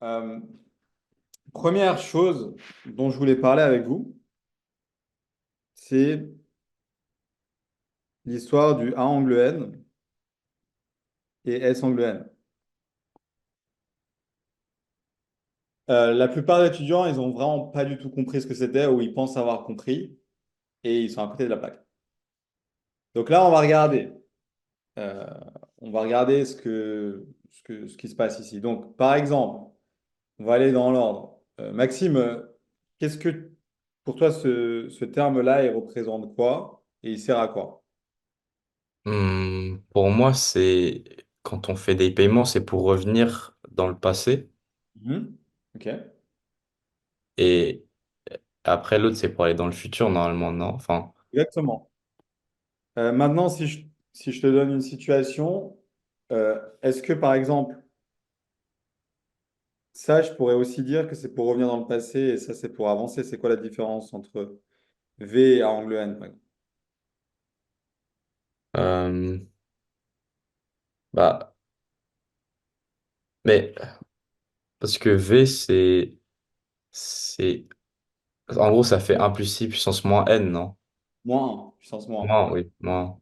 Euh, Première chose dont je voulais parler avec vous, c'est l'histoire du A angle N et S angle N. La plupart des étudiants, ils ont vraiment pas du tout compris ce que c'était ou ils pensent avoir compris et ils sont à côté de la plaque. Donc là, on va regarder. Euh, on va regarder ce qui se passe ici. Donc, par exemple, on va aller dans l'ordre. Maxime, qu'est-ce que pour toi ce terme-là, il représente quoi et il sert à quoi? Pour moi, c'est quand on fait des paiements, c'est pour revenir dans le passé. Mhm. Ok, Et après, l'autre, c'est pour aller dans le futur, normalement, non? Enfin, exactement. Maintenant, si je te donne une situation, est-ce que par exemple, ça, je pourrais aussi dire que c'est pour revenir dans le passé et ça, c'est pour avancer. C'est quoi la différence entre V et A angle N, par exemple? euh, bah, mais parce que V, c'est, en gros, ça fait 1 plus I puissance moins N, non? Moins 1, puissance moins 1. Moins, oui, moins.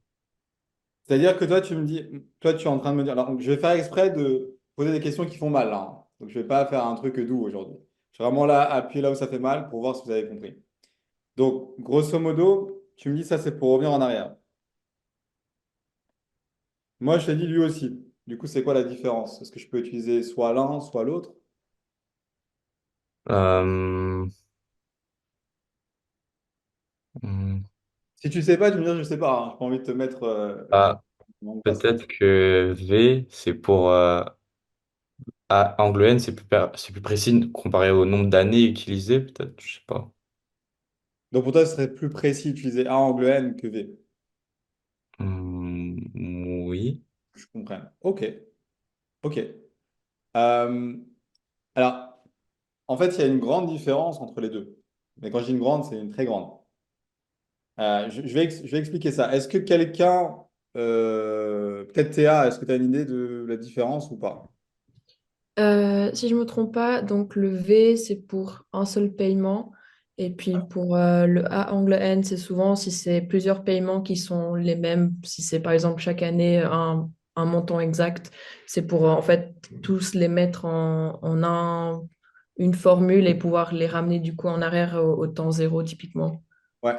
C'est-à-dire que toi, tu me dis, toi, tu es en train de me dire, alors, je vais faire exprès de poser des questions qui font mal, là, hein. Donc, je ne vais pas faire un truc doux aujourd'hui. Je suis vraiment là, appuyer là où ça fait mal pour voir si vous avez compris. Donc, grosso modo, tu me dis ça, c'est pour revenir en arrière. Moi, je t'ai dit lui aussi. Du coup, c'est quoi la différence? Est-ce que je peux utiliser soit l'un, soit l'autre? Euh, hmm, Si tu sais pas, tu me dis je sais pas, hein. J'ai pas envie de te mettre ah, dans le passé. peut-être que V, c'est pour angle N, c'est plus précis comparé au nombre d'années utilisées, peut-être, je sais pas. Donc pour toi, ce serait plus précis d'utiliser A angle N que V. Oui. Que je comprenne. Ok, ok. Euh, alors, en fait, il y a une grande différence entre les deux. Mais quand je dis une grande, c'est une très grande. Je vais expliquer ça. Est-ce que quelqu'un, peut-être Théa, est-ce que tu as une idée de la différence ou pas? Si je me trompe pas, donc le V, c'est pour un seul paiement. Et puis pour le A angle N, c'est souvent si c'est plusieurs paiements qui sont les mêmes, si c'est par exemple chaque année un montant exact, c'est pour en fait tous les mettre une formule et pouvoir les ramener du coup en arrière au temps zéro typiquement. Ouais,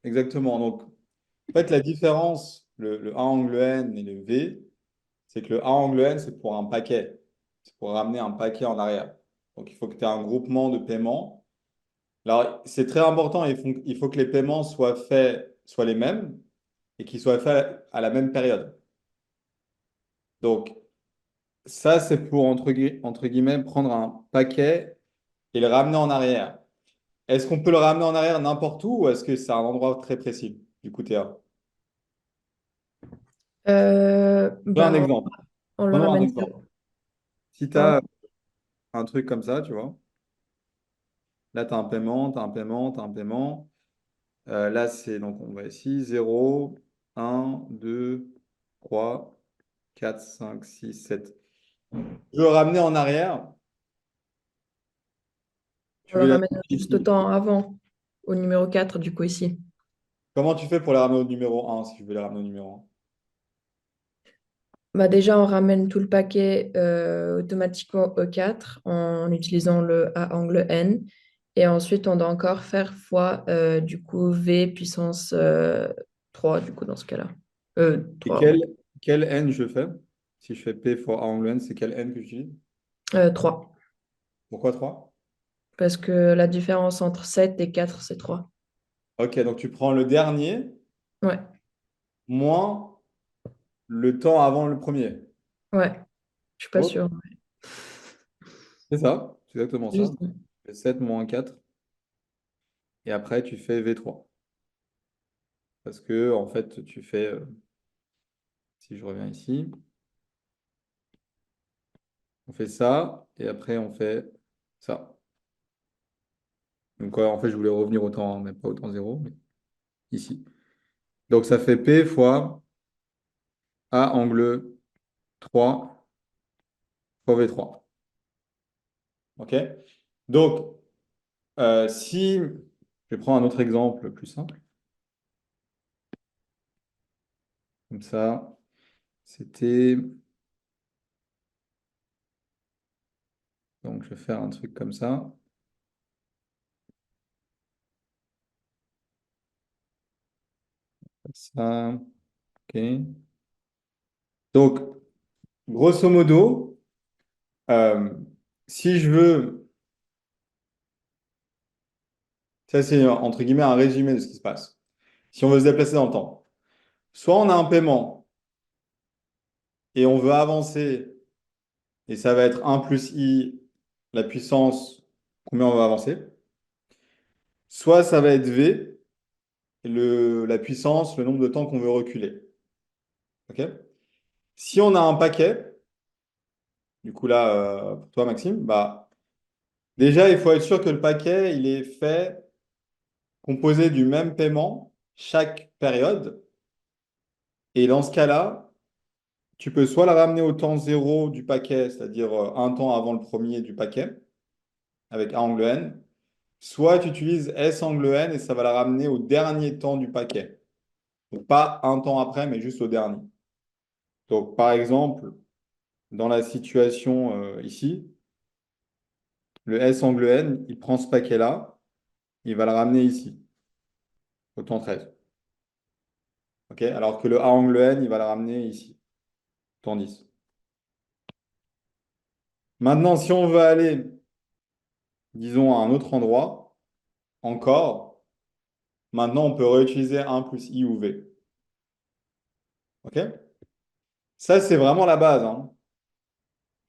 exactement. Donc, en fait, la différence, le A angle N et le V, c'est que le A angle N, c'est pour un paquet. C'est pour ramener un paquet en arrière. Donc, il faut que tu aies un groupement de paiements. Alors, c'est très important, il faut que les paiements soient faits, soient les mêmes et qu'ils soient faits à la même période. Donc, ça, c'est pour, entre guillemets, prendre un paquet et le ramener en arrière. Est-ce qu'on peut le ramener en arrière n'importe où ou est-ce que c'est un endroit très précis? Du coup, Théa. Je donne un Ben, exemple. on le Prenons un ramène exemple. Si tu pardon. as un truc comme ça, tu vois, là, tu as un paiement, tu as un paiement, tu as un paiement. Là, c'est donc on va ici 0, 1, 2, 3, 4, 5, 6, 7. Je veux le ramener en arrière. On Tu le veux la ramène juste au temps avant, au numéro 4 du coup ici. Comment tu fais pour les ramener au numéro un si je veux les ramener au numéro Bah déjà, on ramène tout le paquet automatiquement au 4 en utilisant le A angle N. Et ensuite, on doit encore faire fois du coup V puissance 3 du coup dans ce cas-là. 3, ouais. quel n je fais? Si je fais P for A angle n, c'est quel n que j'utilise? 3. Pourquoi 3? Parce que la différence entre 7 et 4 c'est 3. Ok, donc tu prends le dernier Ouais, moins le temps avant le premier. ouais, je suis pas Ok, sûre. c'est ça, c'est exactement ça. Juste. 7 moins 4 et après tu fais V3. Parce que en fait, tu fais, si je reviens ici, on fait ça et après on fait ça. Donc ouais, en fait, je voulais revenir au temps, mais pas au temps zéro, mais ici. Donc ça fait P fois A angle 3 fois V3. OK? Donc, si je vais prendre un autre exemple plus simple, comme ça, c'était. Donc, je vais faire un truc comme ça. Ça, OK. Donc, grosso modo, euh, si je veux, ça c'est entre guillemets un résumé de ce qui se passe. Si on veut se déplacer dans le temps, soit on a un paiement et on veut avancer, et ça va être un plus i, la puissance, combien on va avancer, soit ça va être v, la puissance, le nombre de temps qu'on veut reculer. OK? Si on a un paquet, du coup là, pour toi Maxime, bah, déjà il faut être sûr que le paquet, il est fait, composé du même paiement chaque période. Et dans ce cas-là, tu peux soit la ramener au temps zéro du paquet, c'est-à-dire un temps avant le premier du paquet, avec A angle n, soit tu utilises S angle n et ça va la ramener au dernier temps du paquet. Donc pas un temps après, mais juste au dernier. Donc par exemple, dans la situation ici, le S angle n, il prend ce paquet-là, il va le ramener ici, au temps 13. OK? Alors que le A angle n, il va le ramener ici, au temps 10. Maintenant, si on veut aller, disons, à un autre endroit, encore, maintenant, on peut réutiliser un plus i ou v. OK? Ça, c'est vraiment la base, hein.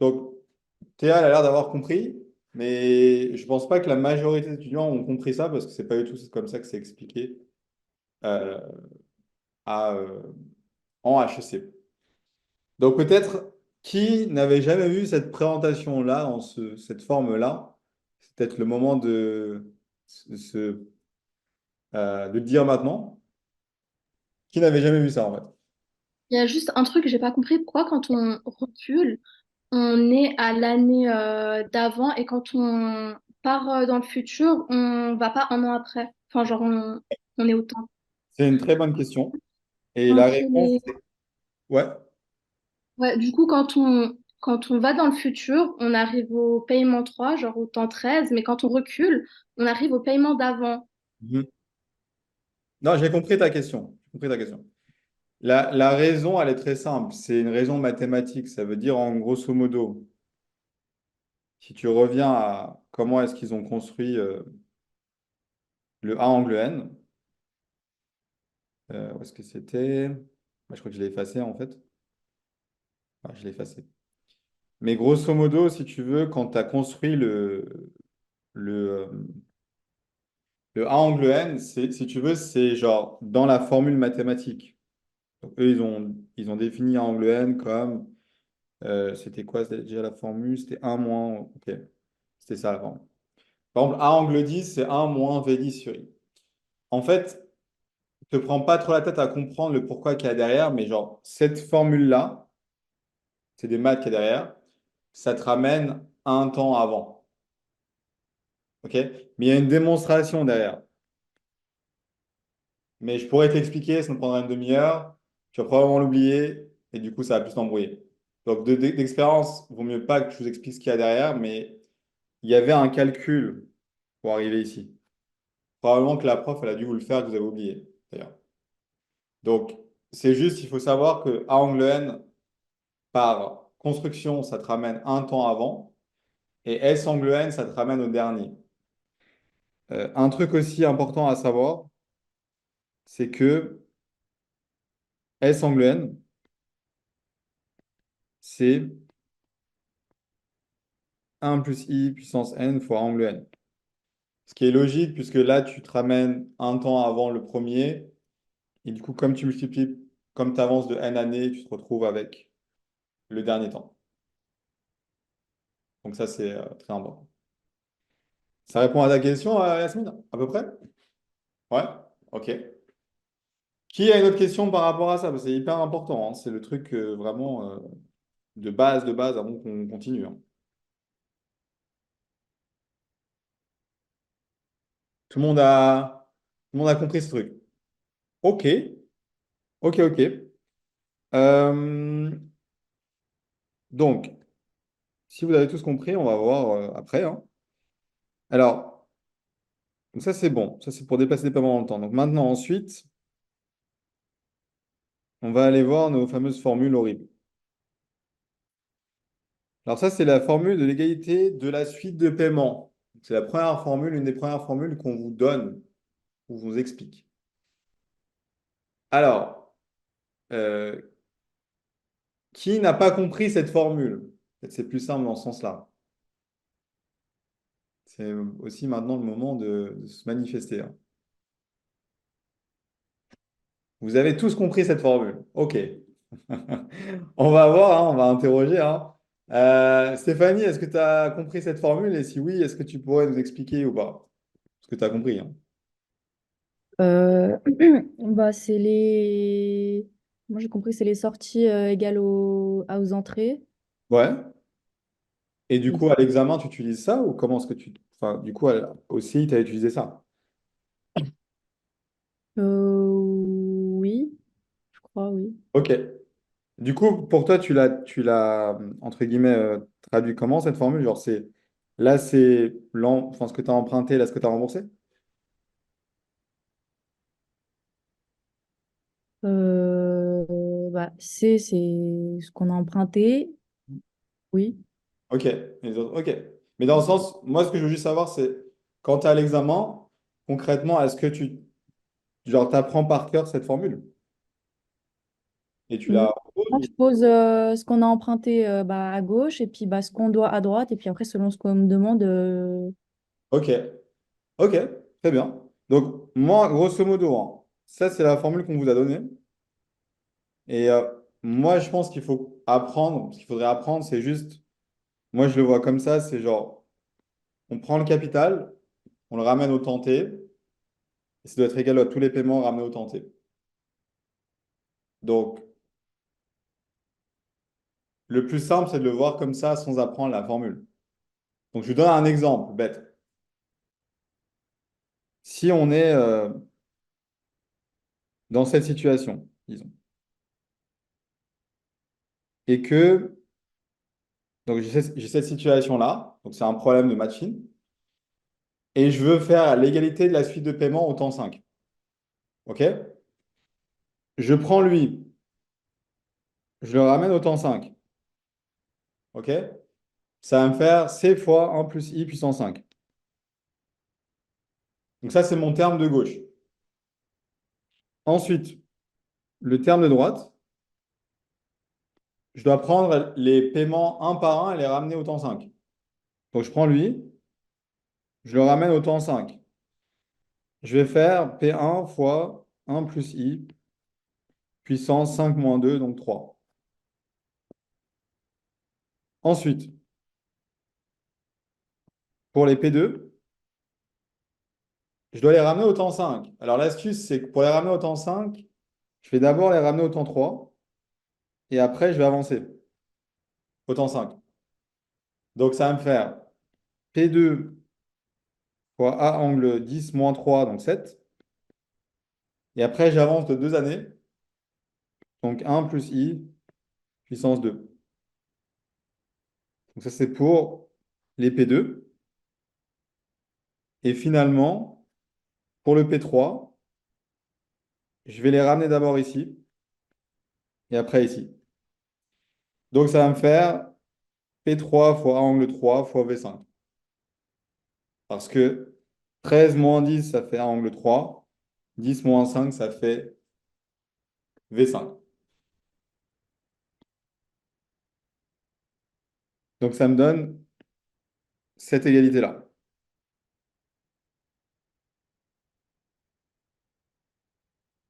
Donc, Théa, elle a l'air d'avoir compris, mais je pense pas que la majorité des étudiants ont compris ça parce que c'est pas du tout comme ça que c'est expliqué euh, à, en HEC. Donc, peut-être qui n'avait jamais vu cette présentation-là, cette forme-là, c'est peut-être le moment de le dire maintenant. Qui n'avait jamais vu ça, en fait? Il y a juste un truc que j'ai pas compris. Pourquoi quand on recule, on est à l'année d'avant et quand on part dans le futur, on va pas un an après. Enfin, genre, on est au temps. C'est une très bonne question. Et la Entre réponse, les... ouais. Ouais, du coup, quand on va dans le futur, on arrive au paiement 3 genre au temps 13 mais quand on recule, on arrive au paiement d'avant. Mhm. Non, j'ai compris ta question. J'ai compris ta question. La raison, elle est très simple. C'est une raison mathématique. Ça veut dire, en grosso modo, si tu reviens à comment est-ce qu'ils ont construit le A angle n, où est-ce que c'était? Je crois que je l'ai effacé, en fait. Je l'ai effacé. Mais grosso modo, si tu veux, quand tu as construit le, euh, le A angle n, si tu veux, c'est genre dans la formule mathématique. Donc, eux, ils ont défini A angle n comme c'était quoi déjà la formule? C'était un moins. Ok, c'était ça la formule. Par exemple, A angle 10, c'est un moins V10 sur I. En fait, ne te prends pas trop la tête à comprendre le pourquoi qu'il y a derrière, mais genre, cette formule-là, c'est des maths qu'il y a derrière, ça te ramène un temps avant. Ok? Mais il y a une démonstration derrière. Mais je pourrais t'expliquer, ça me prendra une demi-heure, tu vas probablement l'oublier, et du coup, ça va plus t'embrouiller. Donc, d'expérience, vaut mieux pas que je vous explique ce qu'il y a derrière, mais il y avait un calcul pour arriver ici. Probablement que la prof, elle a dû vous le faire, que vous avez oublié, d'ailleurs. Donc, c'est juste, il faut savoir que A angle n, par construction, ça te ramène un temps avant, et S angle n, ça te ramène au dernier. Un truc aussi important à savoir, c'est que S angle n, c'est un plus i puissance n fois angle n. Ce qui est logique, puisque là, tu te ramènes un temps avant le premier, et du coup, comme tu multiplies, comme tu avances de n années, tu te retrouves avec le dernier temps. Donc ça, c'est très important. Ça répond à ta question, Yasmine, à peu près? Ouais? Ok. Qui a une autre question par rapport à ça? Parce que c'est hyper important, hein. C'est le truc vraiment de base, avant qu'on continue, hein. tout le monde a compris ce truc. Ok, ok, ok. Euh, donc, si vous avez tous compris, on va voir après, hein. Alors, donc ça c'est bon. Ça c'est pour déplacer des paiements dans le temps. Donc maintenant, ensuite, on va aller voir nos fameuses formules horribles. Alors ça, c'est la formule de l'égalité de la suite de paiement. C'est la première formule, une des premières formules qu'on vous donne, ou vous explique. Alors, euh, qui n'a pas compris cette formule? Peut-être c'est plus simple dans ce sens-là. C'est aussi maintenant le moment de se manifester, hein. Vous avez tous compris cette formule. OK. On va voir, hein, on va interroger, hein. Stéphanie, est-ce que tu as compris cette formule? Et si oui, est-ce que tu pourrais nous expliquer ou pas? Ce que tu as compris, hein. Euh, bah, c'est les... Moi, j'ai compris, c'est les sorties égales aux entrées. Ouais. Et du Et, coup, à l'examen, tu utilises ça ou comment est-ce que tu... Enfin, du coup, au CI, tu as utilisé ça? oui, je crois, oui. OK. Du coup, pour toi, tu l'as entre guillemets, traduit comment cette formule? Genre, là, c'est enfin, ce que tu as emprunté, là, ce que tu as remboursé? C'est ce qu'on a emprunté, oui. OK. Les autres, OK. Mais dans le sens, moi, ce que je veux juste savoir, c'est quand tu es à l'examen, concrètement, est-ce que genre, t'apprends par cœur cette formule et tu Non, la reposes je pose ce qu'on a emprunté à gauche et puis ce qu'on doit à droite. Et puis après, selon ce qu'on me demande, OK. OK. Très bien. Donc, moi, grosso modo, hein, ça, c'est la formule qu'on vous a donnée. Et moi, je pense qu'il faut apprendre, ce qu'il faudrait apprendre, c'est juste, moi, je le vois comme ça, c'est genre, on prend le capital, on le ramène au tenté, et ça doit être égal à tous les paiements ramenés au tenté. Donc, le plus simple, c'est de le voir comme ça sans apprendre la formule. Donc, je vous donne un exemple bête. Si on est dans cette situation, disons, et que, donc j'ai cette situation-là, donc c'est un problème de matching, et je veux faire l'égalité de la suite de paiement au temps 5. OK? Je prends lui, je le ramène au temps 5. OK? Ça va me faire C fois 1 plus I puissance 5. Donc ça, c'est mon terme de gauche. Ensuite, le terme de droite, je dois prendre les paiements un par un et les ramener au temps 5. Donc je prends lui, je le ramène au temps 5. Je vais faire P1 fois 1 plus I puissance 5 moins 2, donc 3. Ensuite, pour les P2, je dois les ramener au temps 5. Alors l'astuce, c'est que pour les ramener au temps 5, je vais d'abord les ramener au temps 3 et après, je vais avancer au temps 5. Donc ça va me faire P2 fois A angle 10 moins 3, donc 7. Et après, j'avance de 2 années, donc 1 plus I puissance 2. Donc ça, c'est pour les P2. Et finalement, pour le P3, je vais les ramener d'abord ici et après ici. Donc ça va me faire P3 fois A angle 3 fois V5. Parce que 13 moins 10, ça fait A angle 3. 10 moins 5, ça fait V5. Donc ça me donne cette égalité-là.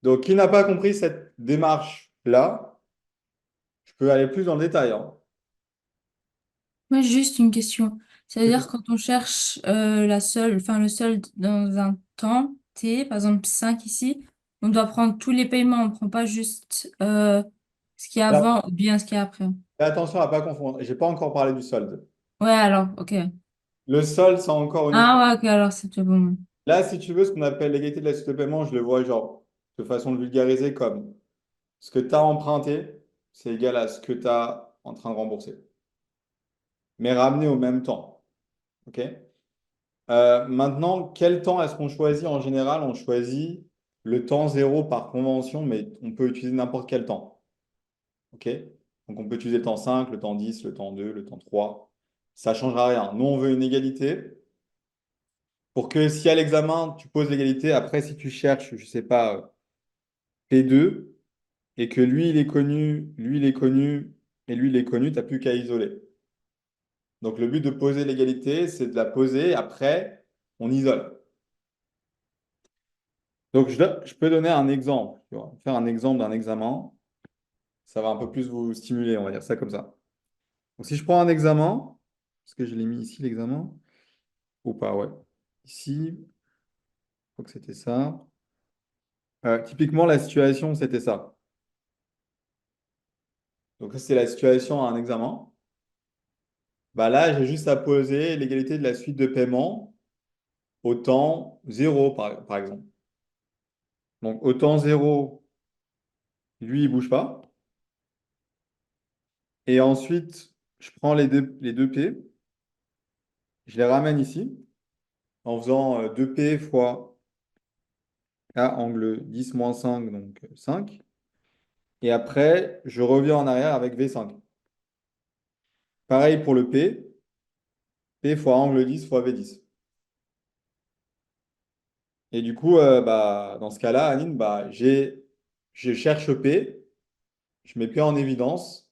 Donc qui n'a pas compris cette démarche-là, je peux aller plus dans le détail, hein. Moi, j'ai juste une question. C'est-à-dire quand on cherche le solde dans un temps T, par exemple 5 ici, on doit prendre tous les paiements, on ne prend pas juste ce qu'il y a Alors, avant ou bien ce qu'il y a après. fais attention à ne pas confondre. Je n'ai pas encore parlé du solde. Ouais, alors, ok. Le solde, c'est encore une autre. Ah ouais, ok, alors c'est tout bon. Là, si tu veux, ce qu'on appelle l'égalité de la suite de paiement, je le vois genre de façon de vulgariser comme ce que tu as emprunté, c'est égal à ce que tu as en train de rembourser, mais ramené au même temps. OK? Maintenant, quel temps est-ce qu'on choisit en général? On choisit le temps zéro par convention, mais on peut utiliser n'importe quel temps. OK? Donc, on peut utiliser le temps 5, le temps 10, le temps 2, le temps 3. Ça ne changera rien. Nous, on veut une égalité pour que si à l'examen, tu poses l'égalité, après, si tu cherches, je ne sais pas, P2, et que lui, il est connu, lui, il est connu, et lui, il est connu, tu n'as plus qu'à isoler. Donc, le but de poser l'égalité, c'est de la poser, après, on isole. Donc, je peux donner un exemple, tu vois, faire un exemple d'un examen. Ça va un peu plus vous stimuler, on va dire ça comme ça. Donc, si je prends un examen, est-ce que je l'ai mis ici, l'examen? Ou pas, ouais. Ici, je crois que c'était ça. Typiquement, la situation, c'était ça. Donc, ça, c'est la situation à un examen. Bah là, j'ai juste à poser l'égalité de la suite de paiement au temps 0, par exemple. Donc, au temps 0, lui, il ne bouge pas. Et ensuite, je prends les deux P, je les ramène ici en faisant 2P fois A angle 10 moins 5, donc 5. Et après, je reviens en arrière avec V5. Pareil pour le P, P fois angle 10 fois V10. Et du coup, bah, dans ce cas-là, Anine, bah, je cherche P, je mets P en évidence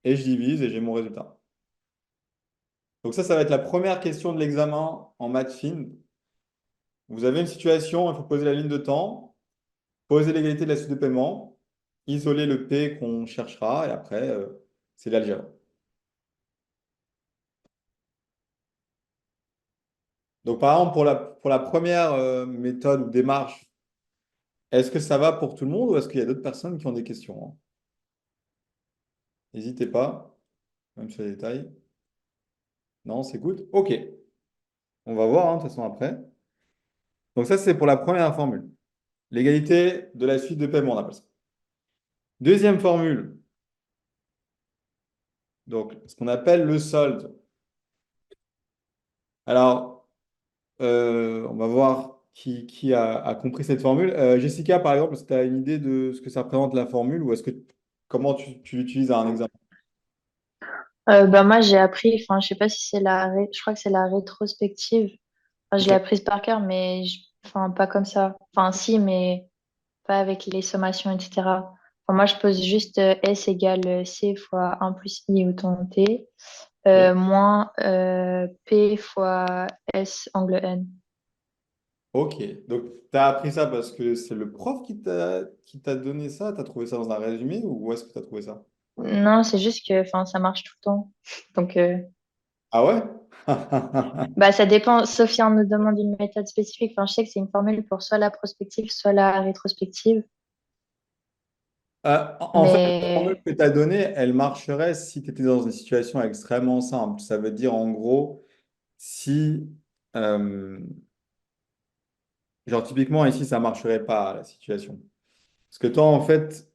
et je divise et j'ai mon résultat. Donc ça va être la première question de l'examen en maths fine. Vous avez une situation, il faut poser la ligne de temps, poser l'égalité de la suite de paiement, isoler le P qu'on cherchera et après, c'est l'algèbre. Donc par exemple, pour la première méthode ou démarche, est-ce que ça va pour tout le monde ou est-ce qu'il y a d'autres personnes qui ont des questions, hein? N'hésitez pas, même sur les détails. Non, c'est good. OK. On va voir, hein, de toute façon, après. Donc ça, c'est pour la première formule. L'égalité de la suite de paiement, on appelle ça. Deuxième formule, donc ce qu'on appelle le solde. Alors, on va voir qui a compris cette formule. Jessica, par exemple, est-ce que tu as une idée de ce que ça représente la formule ou comment tu l'utilises à un examen? Bah moi j'ai appris, enfin je sais pas si c'est je crois que c'est la rétrospective. Enfin, je Ok. l'ai apprise par cœur, mais enfin pas comme ça. Enfin si, mais pas avec les sommations, etc. Enfin, moi je pose juste S égale C fois 1 plus I autant T, Ok. moins P fois S angle N. Ok. Donc, tu as appris ça parce que c'est le prof qui t'a donné ça? Tu as trouvé ça dans un résumé ou où est-ce que tu as trouvé ça? Non, c'est juste que enfin ça marche tout le temps. Donc Ah ouais? bah ça dépend, sauf si on nous demande une méthode spécifique. Enfin, je sais que c'est une formule pour soit la prospective, soit la rétrospective. En fait, la formule Mais que tu as donnée, elle marcherait si tu étais dans une situation extrêmement simple. Ça veut dire en gros, si, euh, genre typiquement ici, ça ne marcherait pas la situation. Parce que toi, en fait,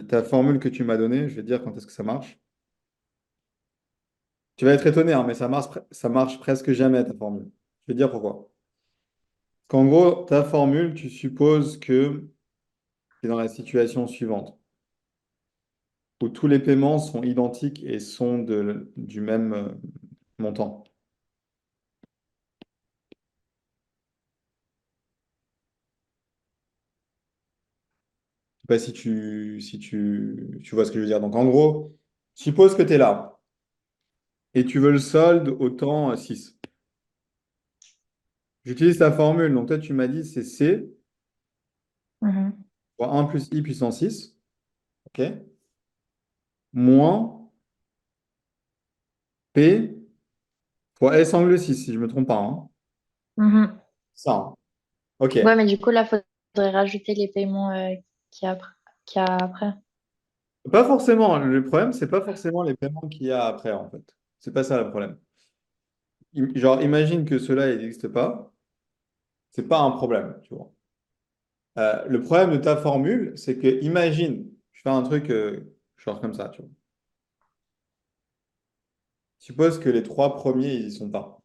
ta formule que tu m'as donnée, je vais te dire quand est-ce que ça marche. Tu vas être étonné, hein, mais ça marche presque jamais ta formule. Je vais te dire pourquoi. Qu'en gros, ta formule, tu supposes que tu es dans la situation suivante, où tous les paiements sont identiques et sont du même montant. Je sais pas si tu vois ce que je veux dire. Donc, en gros, suppose que tu es là et tu veux le solde au temps 6. J'utilise ta formule. Donc, toi, tu m'as dit c'est C mhm, fois 1 plus I puissance 6, OK, moins P fois S angle 6, si je ne me trompe pas, hein. mhm. Ça, hein. OK. Ouais, mais du coup, là, faudrait rajouter les paiements qu'il y a après. Pas forcément. Le problème, c'est pas forcément les paiements qu'il y a après, en fait. C'est pas ça le problème. Genre, imagine que cela n'existe pas. c'est pas un problème, tu vois. Le problème de ta formule, c'est que, imagine, je fais un truc genre comme ça, tu vois. Suppose que les trois premiers, ils y sont pas.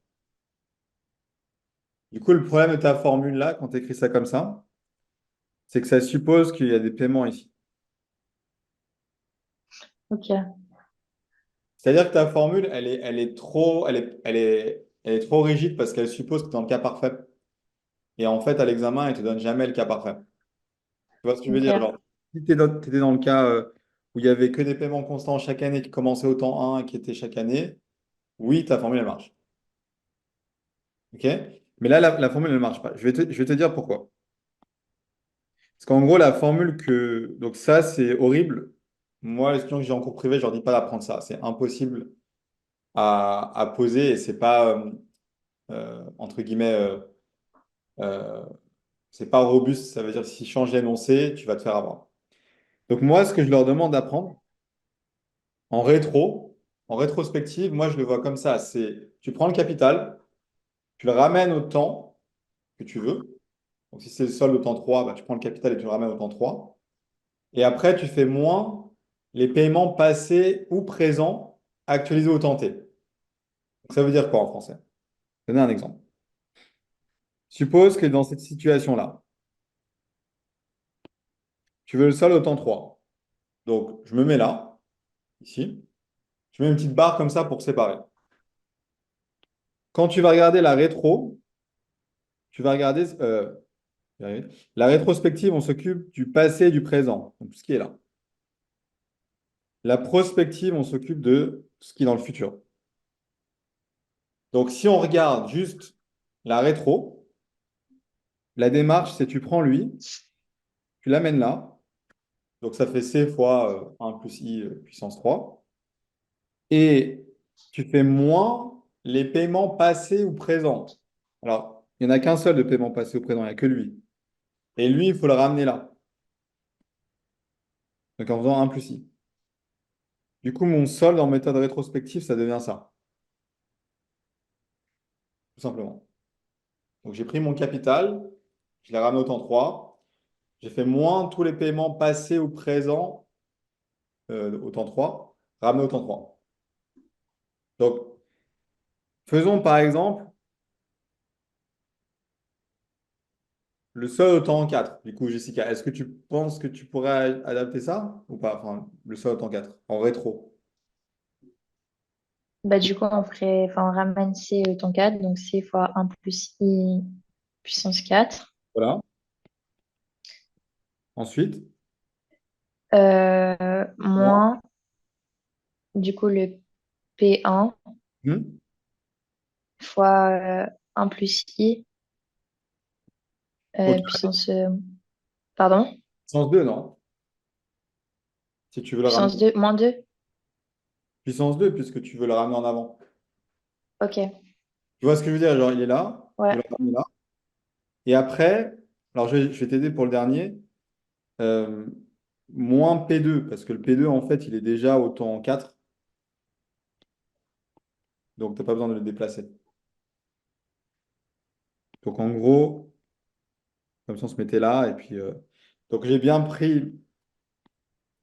Du coup, le problème de ta formule là, quand tu écris ça comme ça, c'est que ça suppose qu'il y a des paiements ici. Ok. C'est-à-dire que ta formule, elle est trop rigide parce qu'elle suppose que tu es dans le cas parfait. Et en fait, à l'examen, elle te donne jamais le cas parfait. Tu vois ce que je veux dire? Ok. Genre, si tu étais dans le cas où il y avait que des paiements constants chaque année qui commençaient au temps 1 et qui étaient chaque année, oui, ta formule, elle marche. OK? Mais là, la formule, elle ne marche pas. Je vais te dire pourquoi. Parce qu'en gros, la formule que... Donc ça, c'est horrible. Moi, les étudiants que j'ai en cours privé, je leur dis pas d'apprendre ça. C'est impossible à poser et c'est pas, entre guillemets, euh, c'est pas robuste. Ça veut dire que si tu changes l'énoncé, tu vas te faire avoir. Donc moi, ce que je leur demande d'apprendre en rétro, en rétrospective, moi, je le vois comme ça. C'est, tu prends le capital, tu le ramènes au temps que tu veux. Donc si c'est le solde au temps 3, bah, tu prends le capital et tu le ramènes au temps 3. Et après, tu fais moins les paiements passés ou présents actualisés au temps T. Donc, ça veut dire quoi en français? Je vais donner un exemple. Suppose que dans cette situation-là, tu veux le solde au temps 3. Donc, je me mets là, ici. Je mets une petite barre comme ça pour séparer. Quand tu vas regarder la rétro, tu vas regarder j'y arrive. La rétrospective, on s'occupe du passé et du présent, donc tout ce qui est là. La prospective, on s'occupe de ce qui est dans le futur. Donc, si on regarde juste la rétro, la démarche, c'est tu prends lui, tu l'amènes là. Donc, ça fait C fois 1 plus I puissance 3. Et tu fais moins les paiements passés ou présents. Alors, il n'y en a qu'un seul de paiement passé ou présent, il n'y a que lui. Et lui, il faut le ramener là. Donc, en faisant 1 plus I. Du coup, mon solde en méthode rétrospective, ça devient ça, tout simplement. Donc, j'ai pris mon capital, je l'ai ramené au temps 3. J'ai fait moins tous les paiements passés ou présents au temps 3, ramené au temps 3. Donc, faisons par exemple le seul au temps 4. Du coup, Jessica, est-ce que tu penses que tu pourrais adapter ça ou pas? Enfin, le seul au temps 4, en rétro. Bah, du coup, on ramène C au temps 4, donc C fois 1 plus I puissance 4. Voilà. Ensuite, moi, Moins, du coup, le P1 fois 1 plus I au puissance... pardon? puissance 2, non? Si tu veux le ramener Puissance 2, moins 2. puissance 2, puisque tu veux le ramener en avant. Ok, Tu vois ce que je veux dire? Genre, il est là, tu ouais. veux le ramener là. Et après, alors je vais t'aider pour le dernier. euh, moins P2, parce que le P2, en fait, il est déjà au temps 4, donc tu n'as pas besoin de le déplacer. Donc, en gros, comme ça, on se mettait là, et puis... donc, j'ai bien pris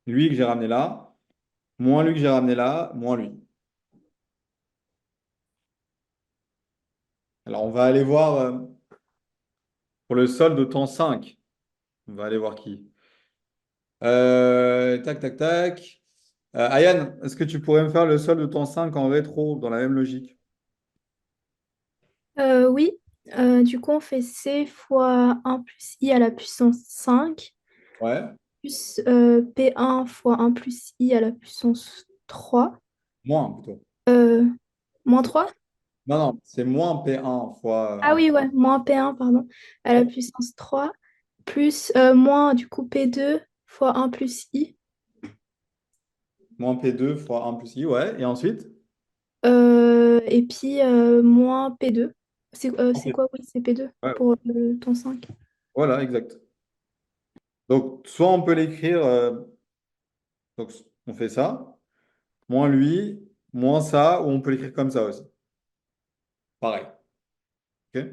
lui que j'ai ramené là, moins lui que j'ai ramené là, moins lui. Alors, on va aller voir pour le solde au temps 5. On va aller voir qui. Tac, tac, tac. Ayane, est-ce que tu pourrais me faire le solde au temps 5 en rétro, dans la même logique? Oui, du coup, on fait C fois 1 plus I à la puissance 5 Ouais, plus P1 fois 1 plus I à la puissance 3 moins plutôt. euh, moins 3. Non, non, c'est moins P1 fois Ah 1. oui, ouais, moins P1, pardon, à la puissance 3 plus moins du coup P2 fois 1 plus I. Moins P2 fois 1 plus I, ouais. Et ensuite? Et puis moins P2. C'est Ok. quoi? Oui, c'est P2 Ouais, pour le temps 5. voilà, exact. Donc, soit on peut l'écrire, donc on fait ça, moins lui, moins ça, ou on peut l'écrire comme ça aussi. Pareil. Ok.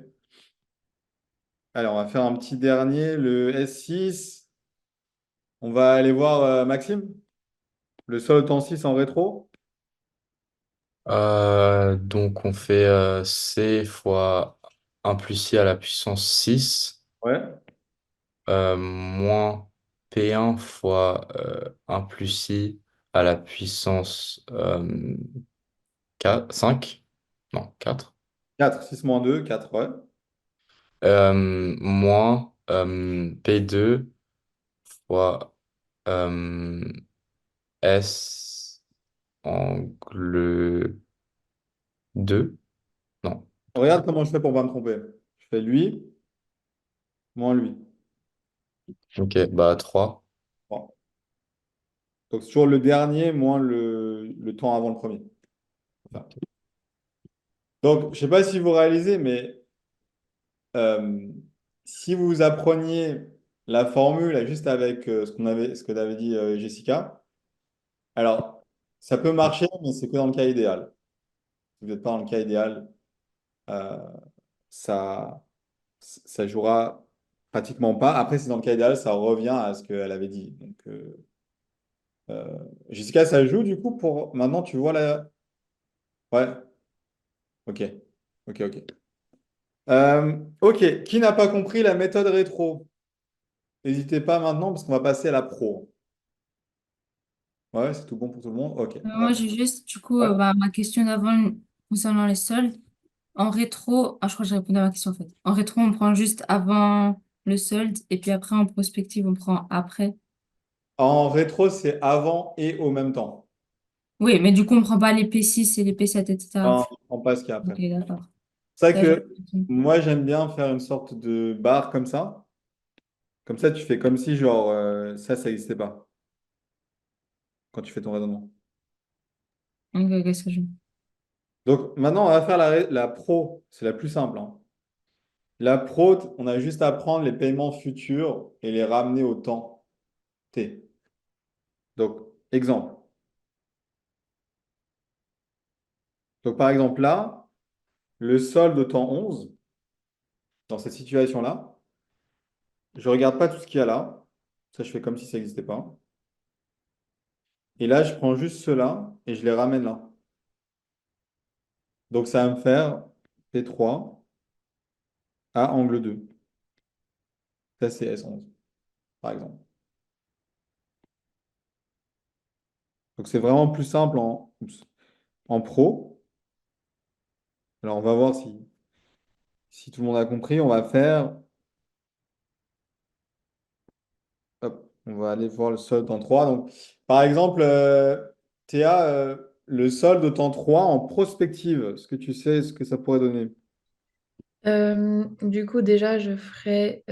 Allez, on va faire un petit dernier, le S6. On va aller voir Maxime, le seul temps 6 en rétro. Donc on fait C fois 1 plus I à la puissance 6 Ouais. moins P1 fois 1 plus I à la puissance 4, 5. Non, 4. 4, 6 moins 2, 4, ouais. Moins P2 fois euh, S angle 2. Non. Regarde comment je fais pour pas me tromper. Je fais lui moins lui. Ok, bah 3. Bon. Donc, c'est toujours le dernier moins le temps avant le premier. Enfin. Donc, je sais pas si vous réalisez, mais euh, si vous appreniez la formule là, juste avec ce que t'avait dit Jessica, alors ça peut marcher, mais c'est que dans le cas idéal. Si vous n'êtes pas dans le cas idéal, euh, ça, ça jouera pratiquement pas. Après, si dans le cas idéal, ça revient à ce qu'elle avait dit. Donc, Jessica, ça joue du coup pour maintenant, tu vois la. Ouais, ok, ok, ok. Ok, qui n'a pas compris la méthode rétro? N'hésitez pas maintenant parce qu'on va passer à la pro. Ouais, c'est tout bon pour tout le monde? Ok. Moi, j'ai juste, du coup, Ouais. bah, ma question d'avant concernant les soldes. En rétro, je crois que j'ai répondu à ma question en fait. En rétro, on prend juste avant le solde et puis après en prospective, on prend après. En rétro, c'est avant et au même temps. Oui, mais du coup, on prend pas les P6 et les P7, etc. On passe qu'il y a après. Ok, d'accord. C'est vrai Ça, j'ai que compris. moi, j'aime bien faire une sorte de barre comme ça. Comme ça, tu fais comme si, genre, ça n'existait pas quand tu fais ton raisonnement. Ok, ok, ça, Donc, maintenant, on va faire la pro. C'est la plus simple, hein. La pro, on a juste à prendre les paiements futurs et les ramener au temps T. Donc, exemple. Donc, par exemple, là, le solde au temps 11 dans cette situation-là, je ne regarde pas tout ce qu'il y a là. Ça, je fais comme si ça n'existait pas. Et là, je prends juste ceux-là et je les ramène là. Donc, ça va me faire P3 à angle 2. Ça, c'est S11, par exemple. Donc, c'est vraiment plus simple en pro. Alors, on va voir si tout le monde a compris. On va faire, hop, on va aller voir le solde en 3. Donc, par exemple, Théa, le solde au temps 3 en prospective, est-ce que tu sais ce que ça pourrait donner? Du coup, déjà, je ferai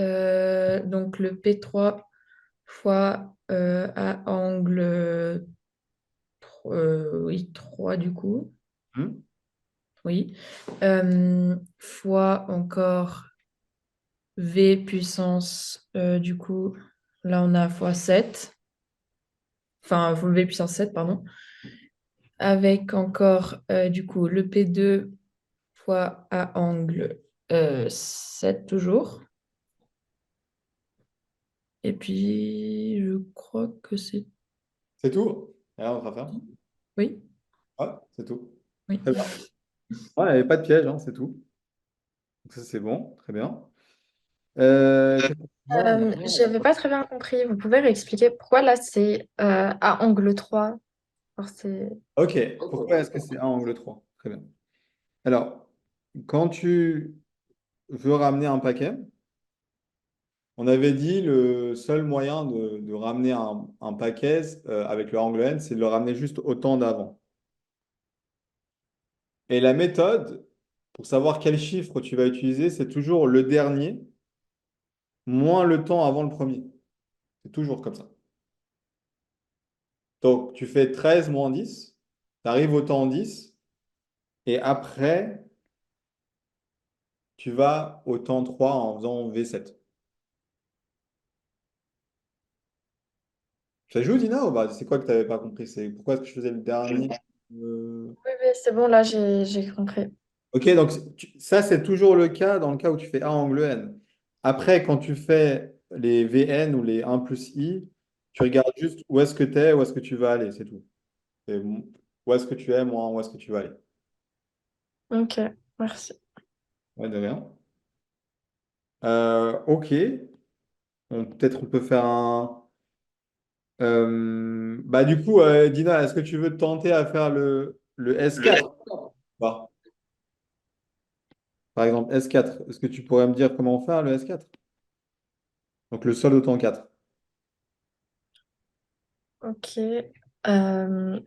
donc le P3 fois à angle oui, 3 du coup. Hmm. Oui. Fois encore V puissance, du coup, là on a fois 7. Enfin, V puissance 7 pardon. Avec encore, du coup, le P2 fois à angle 7 toujours. Et puis, je crois que c'est C'est tout? Alors, on va faire. oui, Ah, c'est tout. oui. Très bien. Ouais, il n'y avait pas de piège, hein, c'est tout. Donc, ça, c'est bon. Très bien. Qu'est-ce qu'on peut voir? Je n'avais pas très bien compris. Vous pouvez réexpliquer pourquoi là c'est à angle 3. Alors, Ok, pourquoi est-ce que c'est un angle 3? Très bien. Alors, quand tu veux ramener un paquet, on avait dit le seul moyen de ramener un paquet avec le angle n, c'est de le ramener juste au temps d'avant. Et la méthode, pour savoir quel chiffre tu vas utiliser, c'est toujours le dernier moins le temps avant le premier. C'est toujours comme ça. Donc, tu fais 13 moins 10, tu arrives au temps 10, et après, tu vas au temps 3 en faisant V7. Ça joue, Dina, ou pas? C'est quoi que tu n'avais pas compris? C'est pourquoi est-ce que je faisais le dernier? oui, oui, c'est bon, là j'ai compris. Ok, donc ça, c'est toujours le cas dans le cas où tu fais A angle N. après, quand tu fais les Vn ou les 1 plus i, tu regardes juste où est-ce que tu es, où est-ce que tu vas aller, c'est tout. Et où est-ce que tu es, moins où est-ce que tu vas aller. Ok, merci. Ouais, de rien. Ok. Peut-être on peut faire un. Bah, du coup, Dina, est-ce que tu veux te tenter à faire le S4? Bah, par exemple, S4. Est-ce que tu pourrais me dire comment faire le S4? Donc le sol autant 4. Ok. Euh,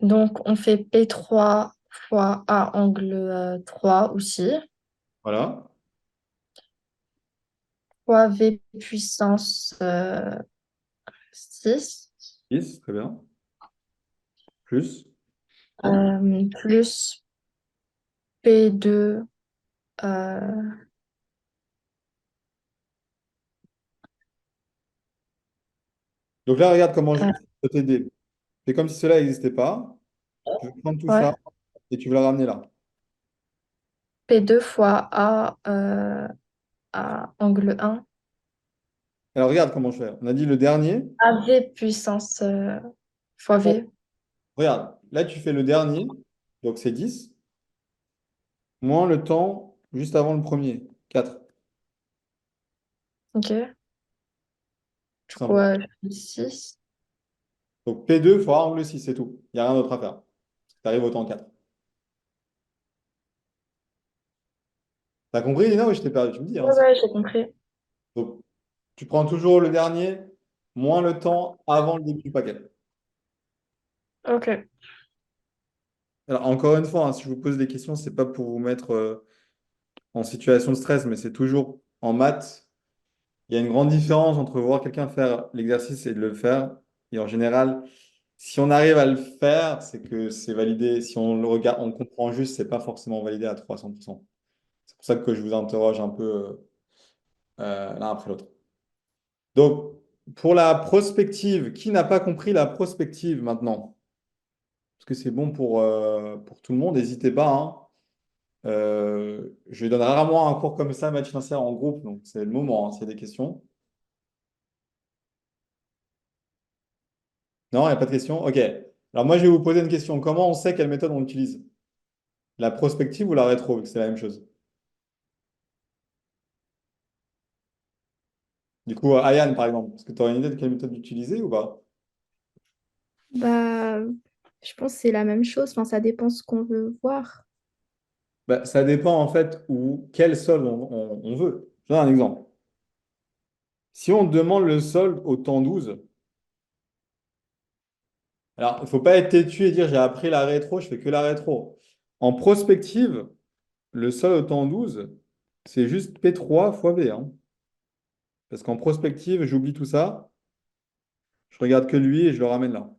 donc, on fait P3 fois A angle 3 aussi, Voilà. fois V puissance 6, 10, très bien. Plus. plus P2. euh, Donc là, regarde comment je euh, peux t'aider. C'est comme si cela n'existait pas. Tu veux prendre tout ça ouais, et tu veux le ramener là. P2 fois A angle 1, Alors regarde comment je fais. On a dit le dernier. AV puissance fois Bon, V. regarde, là tu fais le dernier. Donc c'est 10 moins le temps juste avant le premier. 4. Ok. Du coup, Simple. je fais 6. Donc P2 fois angle 6, c'est tout. Il n'y a rien d'autre à faire. Tu arrives au temps 4. T'as compris, Lina, ou je t'ai perdu? Tu me dis, hein. Ouais, ouais, j'ai compris. Donc tu prends toujours le dernier moins le temps avant le début du paquet. Ok. Alors encore une fois, hein, si je vous pose des questions, c'est pas pour vous mettre en situation de stress, mais c'est toujours en maths. Il y a une grande différence entre voir quelqu'un faire l'exercice et de le faire. Et en général, si on arrive à le faire, c'est que c'est validé. Si on le regarde, on comprend juste, c'est pas forcément validé à 300%. C'est pour ça que je vous interroge un peu l'un après l'autre. Donc, pour la prospective, qui n'a pas compris la prospective maintenant? Parce que c'est bon pour tout le monde, n'hésitez pas, hein. Je donne rarement un cours comme ça, maths financière en groupe, donc c'est le moment, hein, s'il y a des questions. Non, il n'y a pas de questions? Ok. Alors moi, je vais vous poser une question. Comment on sait quelle méthode on utilise? La prospective ou la rétro, vu que c'est la même chose? Du coup, Ayane, par exemple, est-ce que tu aurais une idée de quelle méthode utiliser ou pas? Bah, je pense que c'est la même chose. Enfin, ça dépend ce qu'on veut voir. Bah, ça dépend en fait où quel solde on veut. Je donne un exemple. Si on demande le solde au temps 12, alors il ne faut pas être têtu et dire j'ai appris la rétro, je fais que la rétro. En prospective, le solde au temps 12, c'est juste P3 fois V, hein. Parce qu'en prospective, j'oublie tout ça, je regarde que lui et je le ramène là.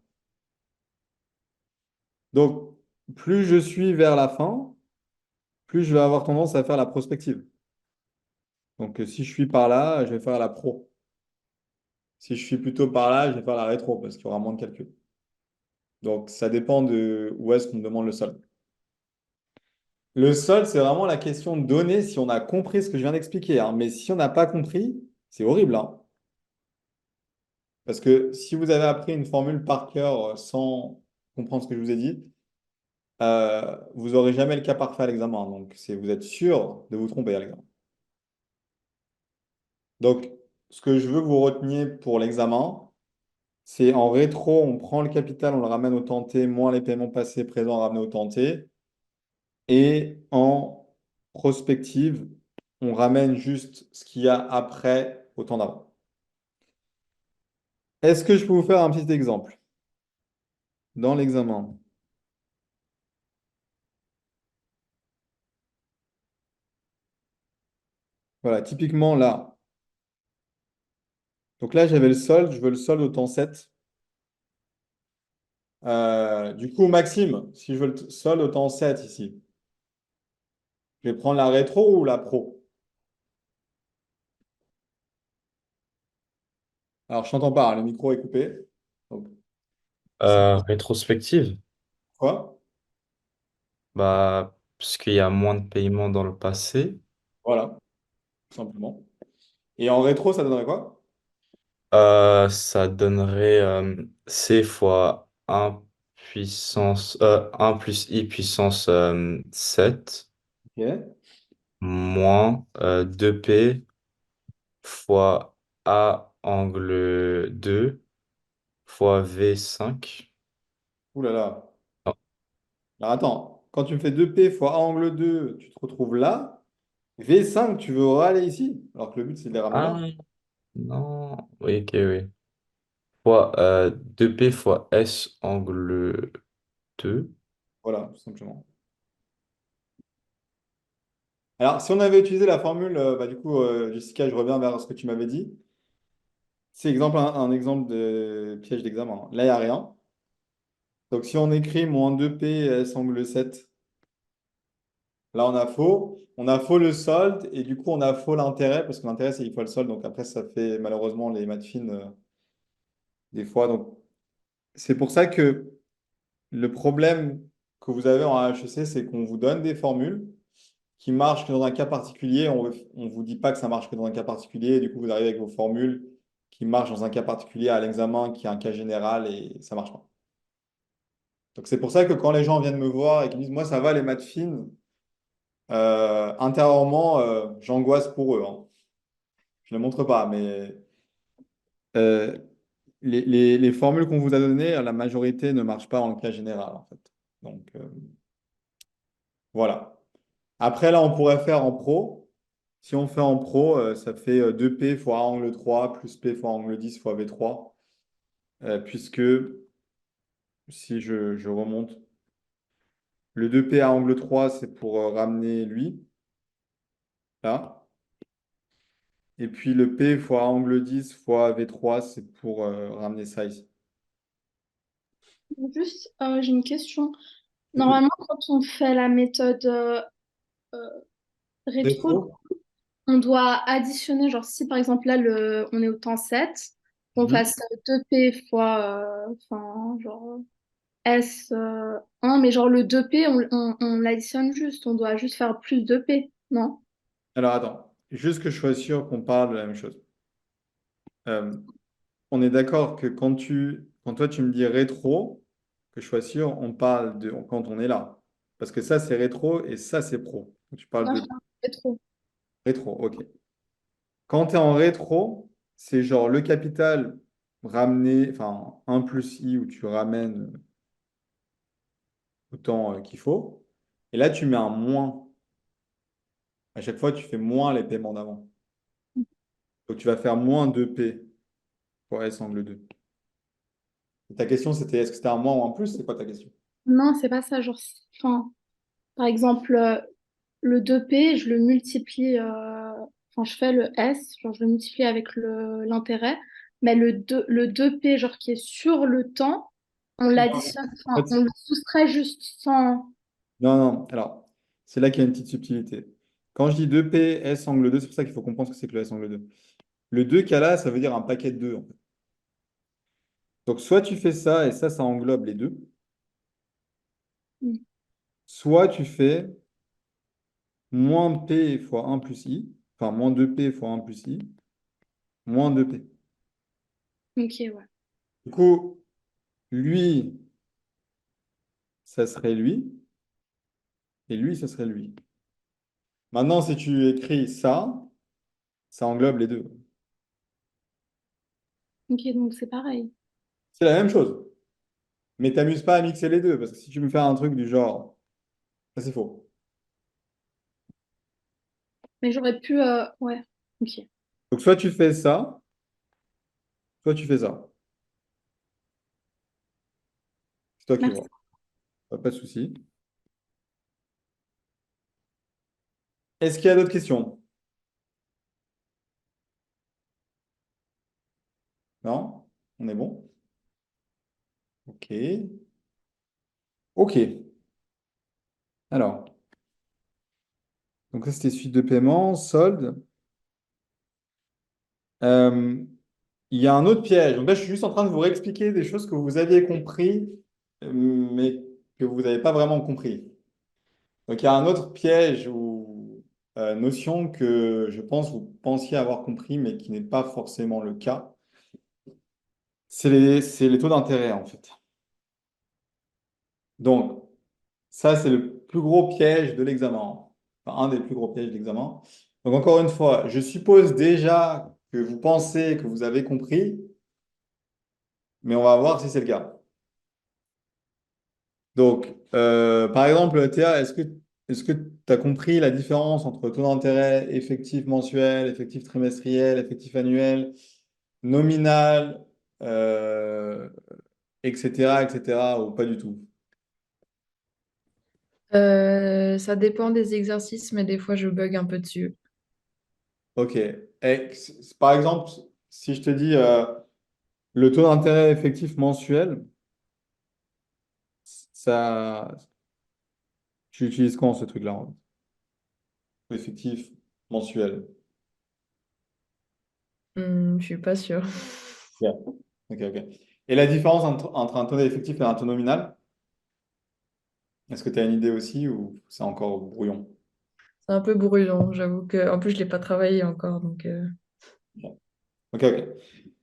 Donc, plus je suis vers la fin, plus je vais avoir tendance à faire la prospective. Donc, si je suis par là, je vais faire la pro. Si je suis plutôt par là, je vais faire la rétro parce qu'il y aura moins de calculs. Donc, ça dépend de où est-ce qu'on me demande le solde. Le solde, c'est vraiment la question de donner si on a compris ce que je viens d'expliquer, hein. Mais si on n'a pas compris, c'est horrible, hein. Parce que si vous avez appris une formule par cœur sans comprendre ce que je vous ai dit, vous n'aurez jamais le cas parfait à l'examen, hein. Donc, vous êtes sûr de vous tromper à l'examen. Donc, ce que je veux que vous reteniez pour l'examen, c'est en rétro, on prend le capital, on le ramène au temps T, moins les paiements passés, présents ramenés au temps T. Et en prospective, on ramène juste ce qu'il y a après au temps d'avant. Est-ce que je peux vous faire un petit exemple dans l'examen? Voilà, typiquement là. Donc là, j'avais le solde, je veux le solde au temps 7. Du coup, Maxime, si je veux le solde au temps 7 ici, je vais prendre la rétro ou la pro? Alors, je t'entends pas, hein, le micro est coupé. Donc, Rétrospective, quoi? bah, parce qu'il y a moins de paiements dans le passé. Voilà. tout simplement. Et en rétro, ça donnerait quoi? Ça donnerait C fois un plus I puissance 7 Ok. moins 2P fois A angle 2 fois V5. Ouh là là. Non. Alors attends, quand tu me fais 2P fois A angle 2, tu te retrouves là. V5, tu veux aller ici, alors que le but, c'est de les ramener là. Ah non. Oui, ok, oui. Fois 2P fois S angle 2. Voilà, tout simplement. Alors, si on avait utilisé la formule, du coup, Jessica, je reviens vers ce que tu m'avais dit. C'est un exemple de piège d'examen, hein. Là, il n'y a rien. Donc, si on écrit moins 2P S angle 7, là, on a faux. On a faux le solde et du coup, on a faux l'intérêt parce que l'intérêt, c'est il faut le solde. Donc, après, ça fait malheureusement les maths fines des fois. Donc, c'est pour ça que le problème que vous avez en HEC, c'est qu'on vous donne des formules qui marchent que dans un cas particulier. On ne vous dit pas que ça marche que dans un cas particulier. Et du coup, vous arrivez avec vos formules qui marchent dans un cas particulier à l'examen, qui est un cas général et ça marche pas. Donc, c'est pour ça que quand les gens viennent me voir et qu'ils me disent, moi, ça va, les maths fines, intérieurement, j'angoisse pour eux, hein. Je ne le montre pas, mais euh, les formules qu'on vous a données, la majorité ne marchent pas en cas général, en fait. Donc, voilà. Après, là, on pourrait faire en pro. Si on fait en pro, ça fait 2P fois A angle 3 plus P fois angle 10 fois V3. Puisque si je remonte, le 2P à angle 3, c'est pour ramener lui, là. Et puis le P fois angle 10 fois V3, c'est pour ramener ça ici. Juste, j'ai une question. Écoute, Normalement, quand on fait la méthode euh, rétro, rétro. on doit additionner, genre si par exemple là, on est au temps 7, on Mhm. fasse 2P fois, enfin, genre S 1, mais genre le 2P, on l'additionne juste, on doit juste faire plus 2P, non? Alors attends, juste que je sois sûr qu'on parle de la même chose. Euh, on est d'accord que quand toi tu me dis rétro, que je sois sûr, on parle de quand on est là. Parce que ça, c'est rétro et ça, c'est pro. Tu parles Non, je de parle de rétro. rétro, ok. Quand tu es en rétro, c'est genre le capital ramené, enfin un plus i où tu ramènes autant qu'il faut. Et là, tu mets un moins. À chaque fois, tu fais moins les paiements d'avant. Donc, tu vas faire moins 2P pour S angle 2. Et ta question, c'était est-ce que c'était un moins ou un plus? C'est quoi ta question? Non, c'est pas ça, genre, enfin, par exemple, le 2P, je le multiplie, enfin, je fais le S, genre, je le multiplie avec l'intérêt, mais le 2P, genre, qui est sur le temps, on l'additionne, En enfin, fait, on le soustrait juste sans. non, non. Alors, c'est là qu'il y a une petite subtilité. Quand je dis 2P S angle 2, c'est pour ça qu'il faut comprendre ce que c'est que le S angle 2. Le 2 qu'il y a là, ça veut dire un paquet de 2, en fait. Donc, soit tu fais ça et ça englobe les deux. Soit tu fais moins P fois un plus I, enfin moins 2P fois un plus I, moins 2P. Ok, ouais. Du coup, lui, ça serait lui, et lui, ça serait lui. Maintenant, si tu écris ça englobe les deux. Ok, donc c'est pareil. C'est la même chose. Mais t'amuses pas à mixer les deux, parce que si tu me fais un truc du genre, ça c'est faux. Mais j'aurais pu, ouais, ok. Donc soit tu fais ça, soit tu fais ça. C'est toi qui Merci. vois. Pas de souci. Est-ce qu'il y a d'autres questions? Non? On est bon? Ok. Ok. Alors, donc ça c'était suite de paiement, solde. Euh, il y a un autre piège. Donc là, je suis juste en train de vous réexpliquer des choses que vous aviez compris, mais que vous n'avez pas vraiment compris. Donc il y a un autre piège où notion que je pense vous pensiez avoir compris, mais qui n'est pas forcément le cas. C'est les taux d'intérêt, en fait. Donc, ça, c'est le plus gros piège de l'examen. Enfin, un des plus gros pièges de l'examen. Donc, encore une fois, je suppose déjà que vous pensez que vous avez compris, mais on va voir si c'est le cas. Donc, par exemple, Théa, est-ce que tu as compris la différence entre taux d'intérêt effectif mensuel, effectif trimestriel, effectif annuel, nominal, euh, etc., ou pas du tout? Ça dépend des exercices, mais des fois je bug un peu dessus. Ok. Par exemple, si je te dis le taux d'intérêt effectif mensuel, ça, tu utilises quand ce truc-là? Effectif mensuel. Je suis pas sûre. Yeah. Ok, ok. Et la différence entre un taux effectif et un taux nominal, est-ce que tu as une idée aussi ou c'est encore brouillon? C'est un peu brouillon, j'avoue que. En plus, je l'ai pas travaillé encore, donc. Yeah. Ok, ok.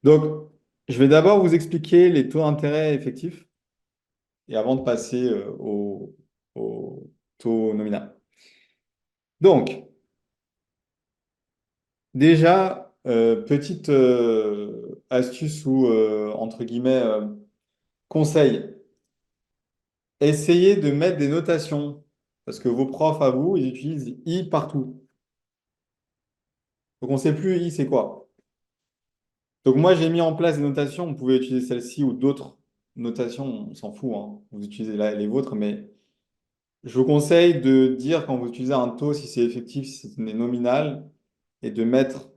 Donc, je vais d'abord vous expliquer les taux d'intérêt effectifs et avant de passer au taux nominal. Donc, déjà, petite astuce ou entre guillemets conseil, essayez de mettre des notations parce que vos profs à vous, ils utilisent i partout. Donc on ne sait plus i c'est quoi. Donc moi j'ai mis en place des notations, vous pouvez utiliser celle-ci ou d'autres notations, on s'en fout, hein. Vous utilisez les vôtres, mais je vous conseille de dire quand vous utilisez un taux si c'est effectif, si c'est nominal, et de mettre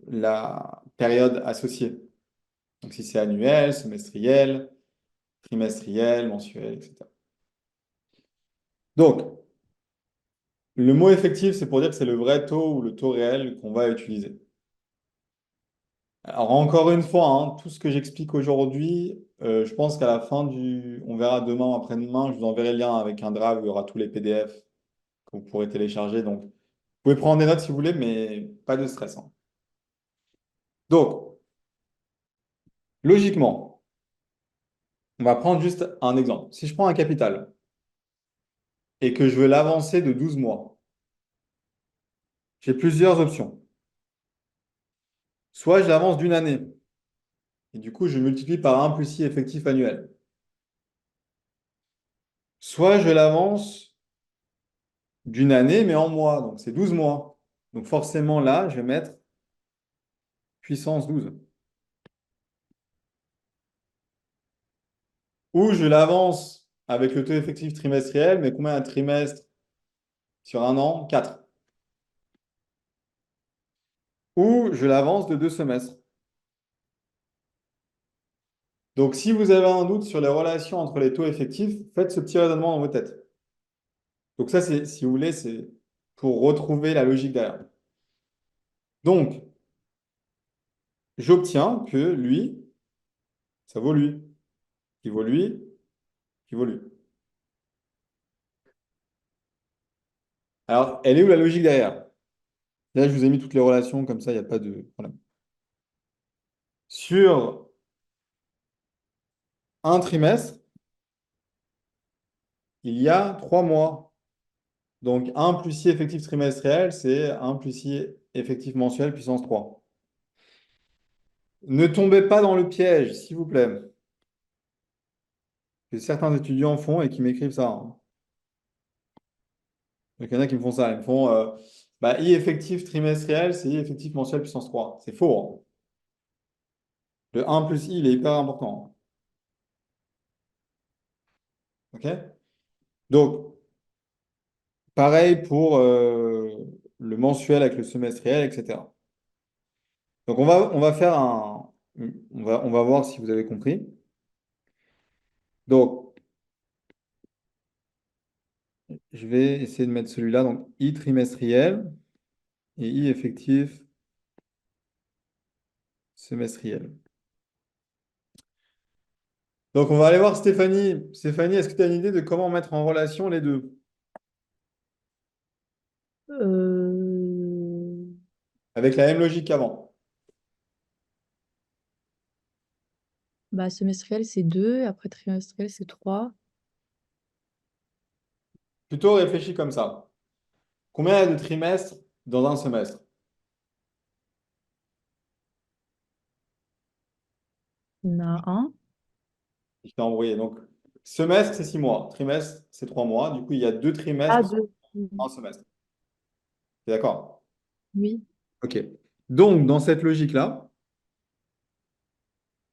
la période associée. Donc si c'est annuel, semestriel, trimestriel, mensuel, etc. Donc, le mot effectif, c'est pour dire que c'est le vrai taux ou le taux réel qu'on va utiliser. Alors encore une fois, hein, tout ce que j'explique aujourd'hui, je pense qu'à la fin on verra demain ou après-demain, je vous enverrai le lien avec un drive où il y aura tous les PDF que vous pourrez télécharger. Donc, vous pouvez prendre des notes si vous voulez, mais pas de stress, hein. Donc, logiquement, on va prendre juste un exemple. Si je prends un capital et que je veux l'avancer de 12 mois, j'ai plusieurs options. Soit je l'avance d'une année, et du coup, je multiplie par 1 plus i effectif annuel. Soit je l'avance d'une année, mais en mois, donc c'est 12 mois. Donc forcément, là, je vais mettre puissance 12. Ou je l'avance avec le taux effectif trimestriel, mais combien un trimestre sur un an? 4. Ou je l'avance de 2 semestres. Donc si vous avez un doute sur les relations entre les taux effectifs, faites ce petit raisonnement dans vos têtes. Donc ça, c'est, si vous voulez, c'est pour retrouver la logique derrière. Donc, j'obtiens que lui, ça vaut lui, qui vaut lui, qui vaut lui. Alors, elle est où la logique derrière? Là, je vous ai mis toutes les relations, comme ça, il n'y a pas de problème. Sur un trimestre, il y a 3 mois. Donc, 1 plus i effectif trimestriel, c'est 1 plus i effectif mensuel puissance 3. Ne tombez pas dans le piège, s'il vous plaît, que certains étudiants font et qui m'écrivent ça, hein. Donc, il y en a qui me font ça. Ils me font i effectif trimestriel, c'est i effectif mensuel puissance 3. C'est faux, hein. Le 1 plus i, il est hyper important, hein. OK? Donc, pareil pour le mensuel avec le semestriel, etc. Donc, on va faire on va voir si vous avez compris. Donc, je vais essayer de mettre celui-là. Donc, I trimestriel et I effectif semestriel. Donc, on va aller voir Stéphanie. Stéphanie, est-ce que tu as une idée de comment mettre en relation les deux? avec la même logique qu'avant. Bah, semestriel, c'est 2. Après, trimestriel, c'est 3. Plutôt réfléchis comme ça. Combien il y a de trimestres dans un semestre? Il y en a un. Je t'ai embrouillé. Donc, semestre, c'est 6 mois. Trimestre, c'est 3 mois. Du coup, il y a 2 Ah, trimestres 2. en semestre. T'es d'accord? Oui. OK. Donc, dans cette logique-là,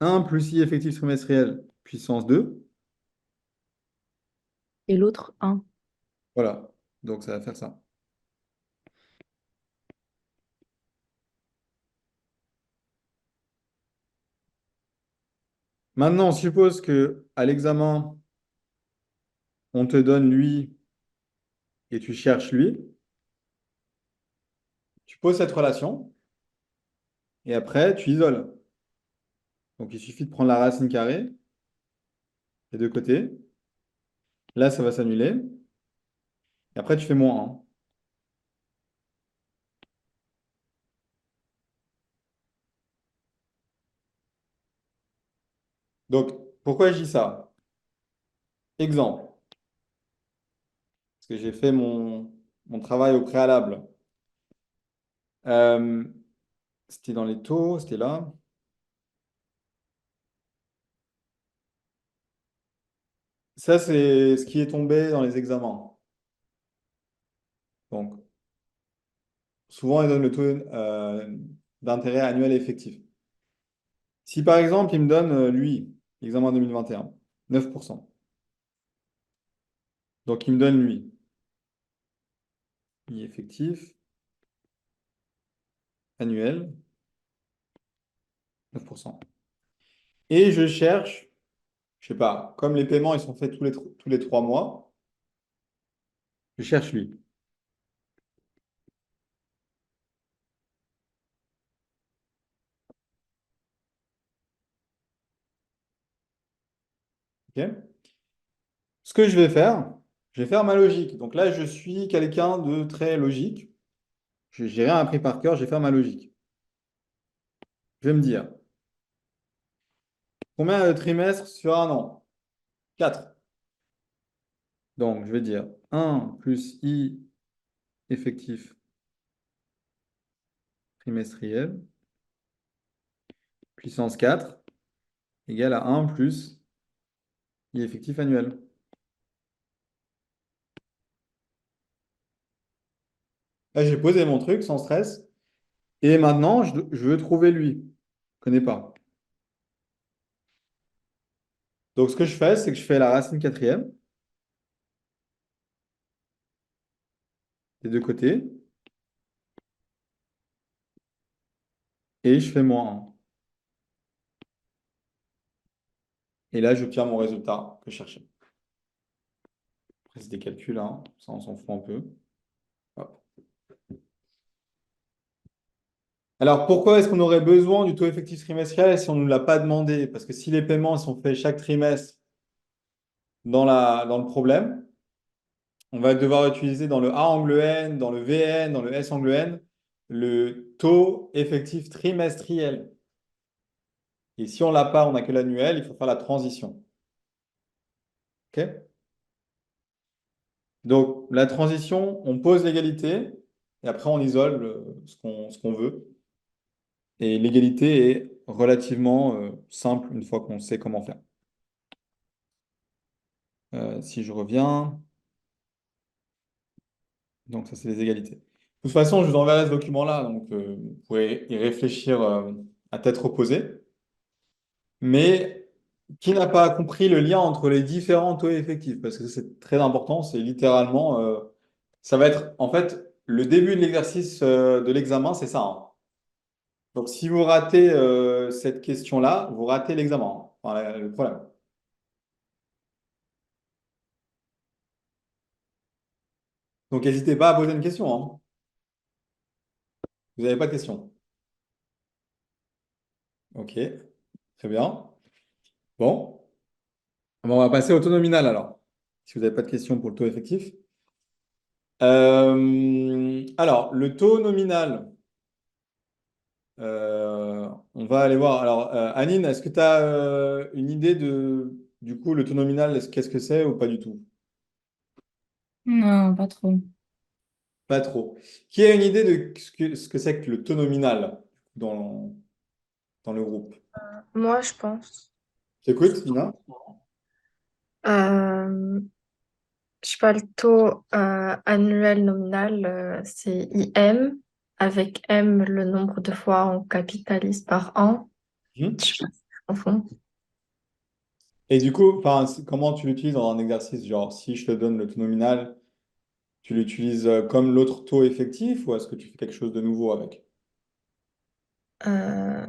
1 plus I effectif trimestriel puissance 2. Et l'autre, 1. Voilà. Donc, ça va faire ça. Maintenant, on suppose que à l'examen, on te donne lui et tu cherches lui. Tu poses cette relation et après, tu isoles. Donc, il suffit de prendre la racine carrée des deux côtés. Là, ça va s'annuler. Et après, tu fais moins 1. Donc, pourquoi je dis ça? Exemple, parce que j'ai fait mon travail au préalable. Euh, C'était dans les taux, c'était là. Ça, c'est ce qui est tombé dans les examens. Donc, souvent, ils donnent le taux d'intérêt annuel effectif. Si par exemple, il me donne, lui, examen 2021, 9%. Donc, il me donne lui, I effectif, annuel, 9%. Et je cherche, je sais pas, comme les paiements, ils sont faits tous les 3 mois, je cherche lui. OK. Ce que je vais faire ma logique. Donc là, je suis quelqu'un de très logique. Je n'ai rien appris par cœur, je vais faire ma logique. Je vais me dire, combien de trimestres sur un an? 4. Donc, je vais dire 1 plus I effectif trimestriel puissance 4 égale à 1 plus I effectif annuel. Là, j'ai posé mon truc sans stress. Et maintenant, je veux trouver lui. Je ne connais pas. Donc, ce que je fais, c'est que je fais la racine quatrième des deux côtés. Et je fais moins 1. Et là, j'obtiens mon résultat que je cherchais. Après, c'est des calculs, hein. Ça, on s'en fout un peu. Hop. Alors, pourquoi est-ce qu'on aurait besoin du taux effectif trimestriel si on ne nous l'a pas demandé? Parce que si les paiements sont faits chaque trimestre dans le problème, on va devoir utiliser dans le A angle N, dans le VN, dans le S angle N, le taux effectif trimestriel. Et si on ne l'a pas, on n'a que l'annuel, il faut faire la transition. OK? Donc, la transition, on pose l'égalité et après on isole ce qu'on veut. Et l'égalité est relativement simple une fois qu'on sait comment faire. Si je reviens, donc ça c'est les égalités. De toute façon, je vous enverrai ce document-là, donc vous pouvez y réfléchir à tête reposée. Mais qui n'a pas compris le lien entre les différents taux effectifs? Parce que c'est très important, c'est littéralement, ça va être en fait le début de l'exercice de l'examen, c'est ça, hein. Donc si vous ratez cette question-là, vous ratez l'examen, hein. Enfin, le problème. Donc n'hésitez pas à poser une question, hein. Vous n'avez pas de question? Ok, très bien. Bon, on va passer au taux nominal alors, si vous n'avez pas de question pour le taux effectif. Alors, le taux nominal, On va aller voir. Alors, Anine, est-ce que tu as une idée du coup, le taux nominal, qu'est-ce que c'est ou pas du tout? Non, pas trop. Pas trop. Qui a une idée de ce que c'est que le taux nominal dans le groupe? Moi, je pense. T'écoutes, Nina? Euh, je sais pas, le taux annuel nominal, c'est IM, avec M le nombre de fois on capitalise par an. Mhm. Je sais pas si je confonds. Et du coup, enfin, comment tu l'utilises dans un exercice? Genre, si je te donne le taux nominal, tu l'utilises comme l'autre taux effectif ou est-ce que tu fais quelque chose de nouveau avec? Euh,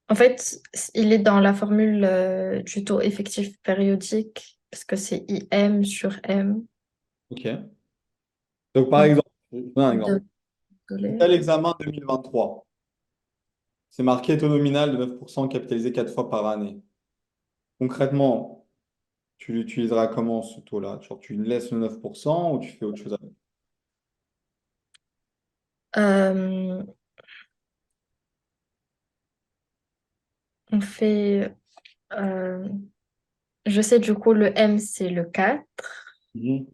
En fait, il est dans la formule du taux effectif périodique, parce que c'est IM sur M. Ok. Donc, par Donc, exemple, je donne un exemple. Tu désolé. as l'examen 2023. C'est marqué taux nominal de 9% capitalisé 4 fois par année. Concrètement, tu l'utiliseras comment ce taux-là? Genre, tu laisses le 9% ou tu fais autre chose avec? Euh, on fait, euh, je sais du coup, le M, c'est le 4, Mhm.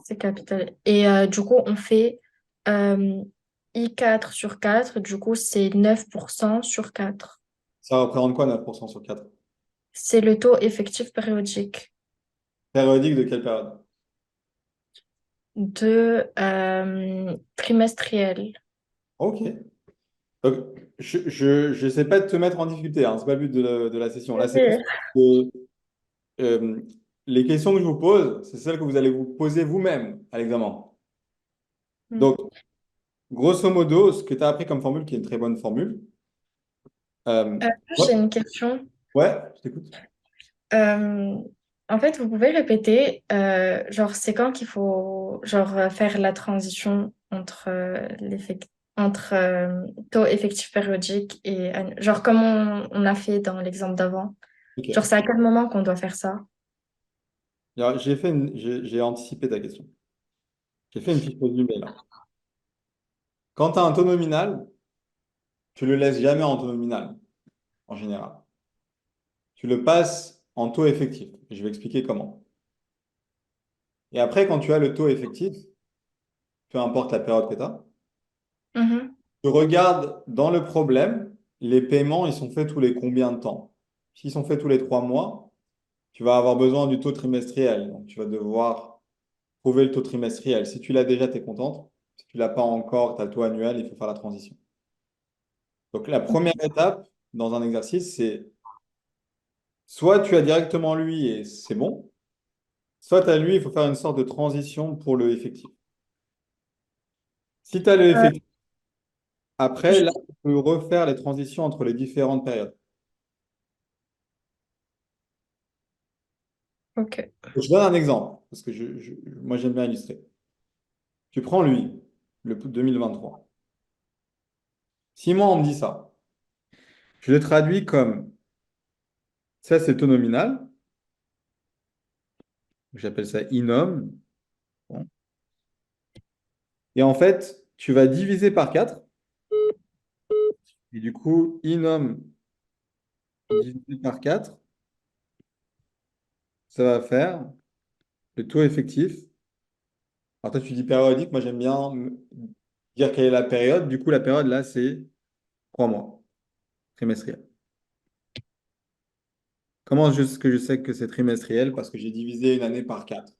c'est capital. Et du coup, on fait euh, I4 sur 4, du coup, c'est 9% sur 4. Ça représente quoi 9% sur 4? C'est le taux effectif périodique Périodique de quelle période? de trimestriel. Ok. Donc, je sais pas de te mettre en difficulté, hein, c'est pas le but de la session. Là, c'est plus Oui. que, euh, les questions que je vous pose, c'est celles que vous allez vous poser vous-même à l'examen. Mm. Donc, grosso modo, ce que tu as appris comme formule, qui est une très bonne formule. euh, ouais, J'ai une question. ouais, je t'écoute. Euh, En fait, vous pouvez répéter, genre, c'est quand qu'il faut, genre, faire la transition entre, entre taux effectif périodique et, genre, comme on a fait dans l'exemple d'avant. Genre, Ok. c'est à quel moment qu'on doit faire ça? Alors, j'ai anticipé ta question. J'ai fait une fiche résumée là. Quand tu as un taux nominal, tu le laisses jamais en taux nominal, en général. Tu le passes en taux effectif. Et je vais expliquer comment. Et après, quand tu as le taux effectif, peu importe la période que tu as, Mhm. tu regardes dans le problème, les paiements, ils sont faits tous les combien de temps? S'ils sont faits tous les 3 mois, tu vas avoir besoin du taux trimestriel. Donc, tu vas devoir trouver le taux trimestriel. Si tu l'as déjà, tu es contente. Si tu l'as pas encore, tu as le taux annuel, il faut faire la transition. Donc, la première étape dans un exercice, c'est soit tu as directement lui et c'est bon, soit tu as lui, il faut faire une sorte de transition pour le effectif. Si tu as le Euh, effectif, après, je- là, tu peux refaire les transitions entre les différentes périodes. Ok. Je donne un exemple, parce que moi, j'aime bien illustrer. Tu prends lui, le 2023. Si moi, on me dit ça, je le traduis comme, ça, c'est le taux nominal. J'appelle ça inom. Bon. Et en fait, tu vas diviser par 4. Et du coup, inom divisé par 4, ça va faire le taux effectif. Alors toi, tu dis périodique. Moi, j'aime bien dire quelle est la période. Du coup, la période, là, c'est 3 mois trimestriel. Comment est-ce que je sais que c'est trimestriel? Parce que j'ai divisé une année par 4.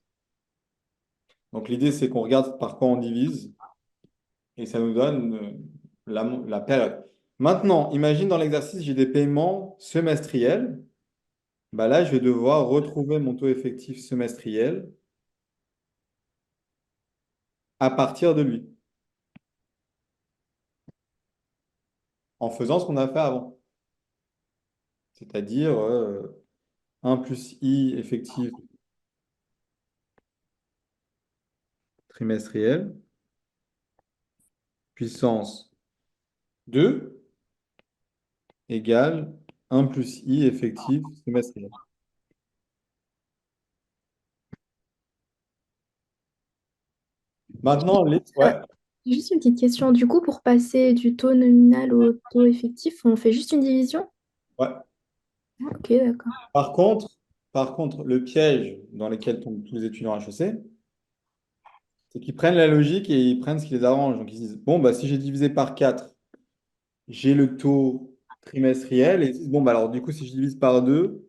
Donc, l'idée, c'est qu'on regarde par quoi on divise et ça nous donne la période. Maintenant, imagine dans l'exercice, j'ai des paiements semestriels. Bah là, je vais devoir retrouver mon taux effectif semestriel à partir de lui, en faisant ce qu'on a fait avant. C'est-à-dire 1 plus I effectif trimestriel, puissance 2 égale 1 plus I effectif semestriel. Maintenant, ouais. Juste une petite question. Du coup, pour passer du taux nominal au taux effectif, on fait juste une division? Ouais. Ok, d'accord. Par contre, par contre, le piège dans lequel tombent tous les étudiants HEC, c'est qu'ils prennent la logique et ils prennent ce qui les arrange. Donc ils se disent, bon, bah, si j'ai divisé par 4, j'ai le taux trimestriel. Et ils se disent, bon, bah, alors du coup, si je divise par 2,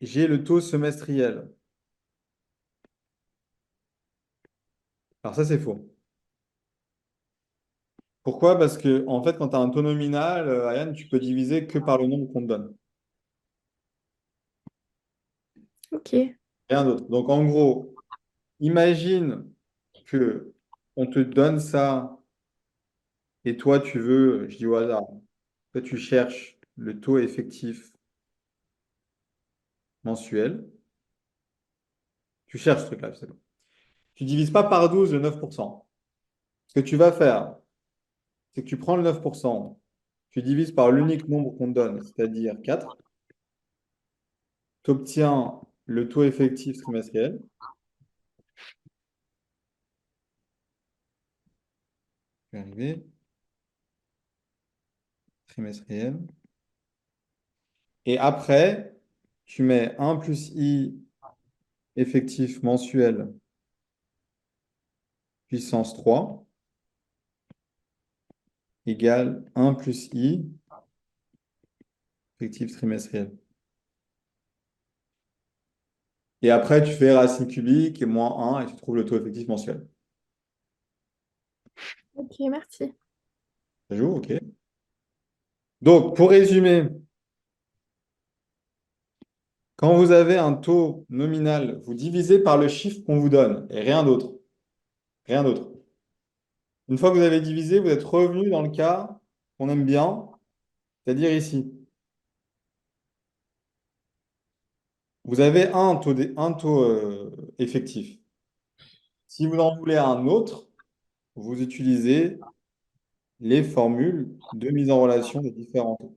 j'ai le taux semestriel. Alors ça, c'est faux. Pourquoi? Parce que en fait, quand tu as un taux nominal, Ariane, tu peux diviser que par le nombre qu'on te donne. Ok. Rien d'autre. Donc en gros, imagine que on te donne ça et toi, tu veux, je dis au hasard, toi, tu cherches le taux effectif mensuel. Tu cherches ce truc-là, c'est bon. Tu divises pas par 12 le 9%. Ce que tu vas faire, c'est que tu prends le 9%, tu divises par l'unique nombre qu'on te donne, c'est-à-dire 4. Tu obtiens le taux effectif trimestriel. Je vais arriver. Trimestriel. Et après, tu mets 1 plus i effectif mensuel puissance 3 égale 1 plus i effectif trimestriel. Et après, tu fais racine cubique et moins 1 et tu trouves le taux effectif mensuel. Ok, merci. Ça joue, ok. Donc, pour résumer, quand vous avez un taux nominal, vous divisez par le chiffre qu'on vous donne et rien d'autre. Rien d'autre. Une fois que vous avez divisé, vous êtes revenu dans le cas qu'on aime bien, c'est-à-dire ici. Vous avez un taux effectif. Si vous en voulez un autre, vous utilisez les formules de mise en relation des différents taux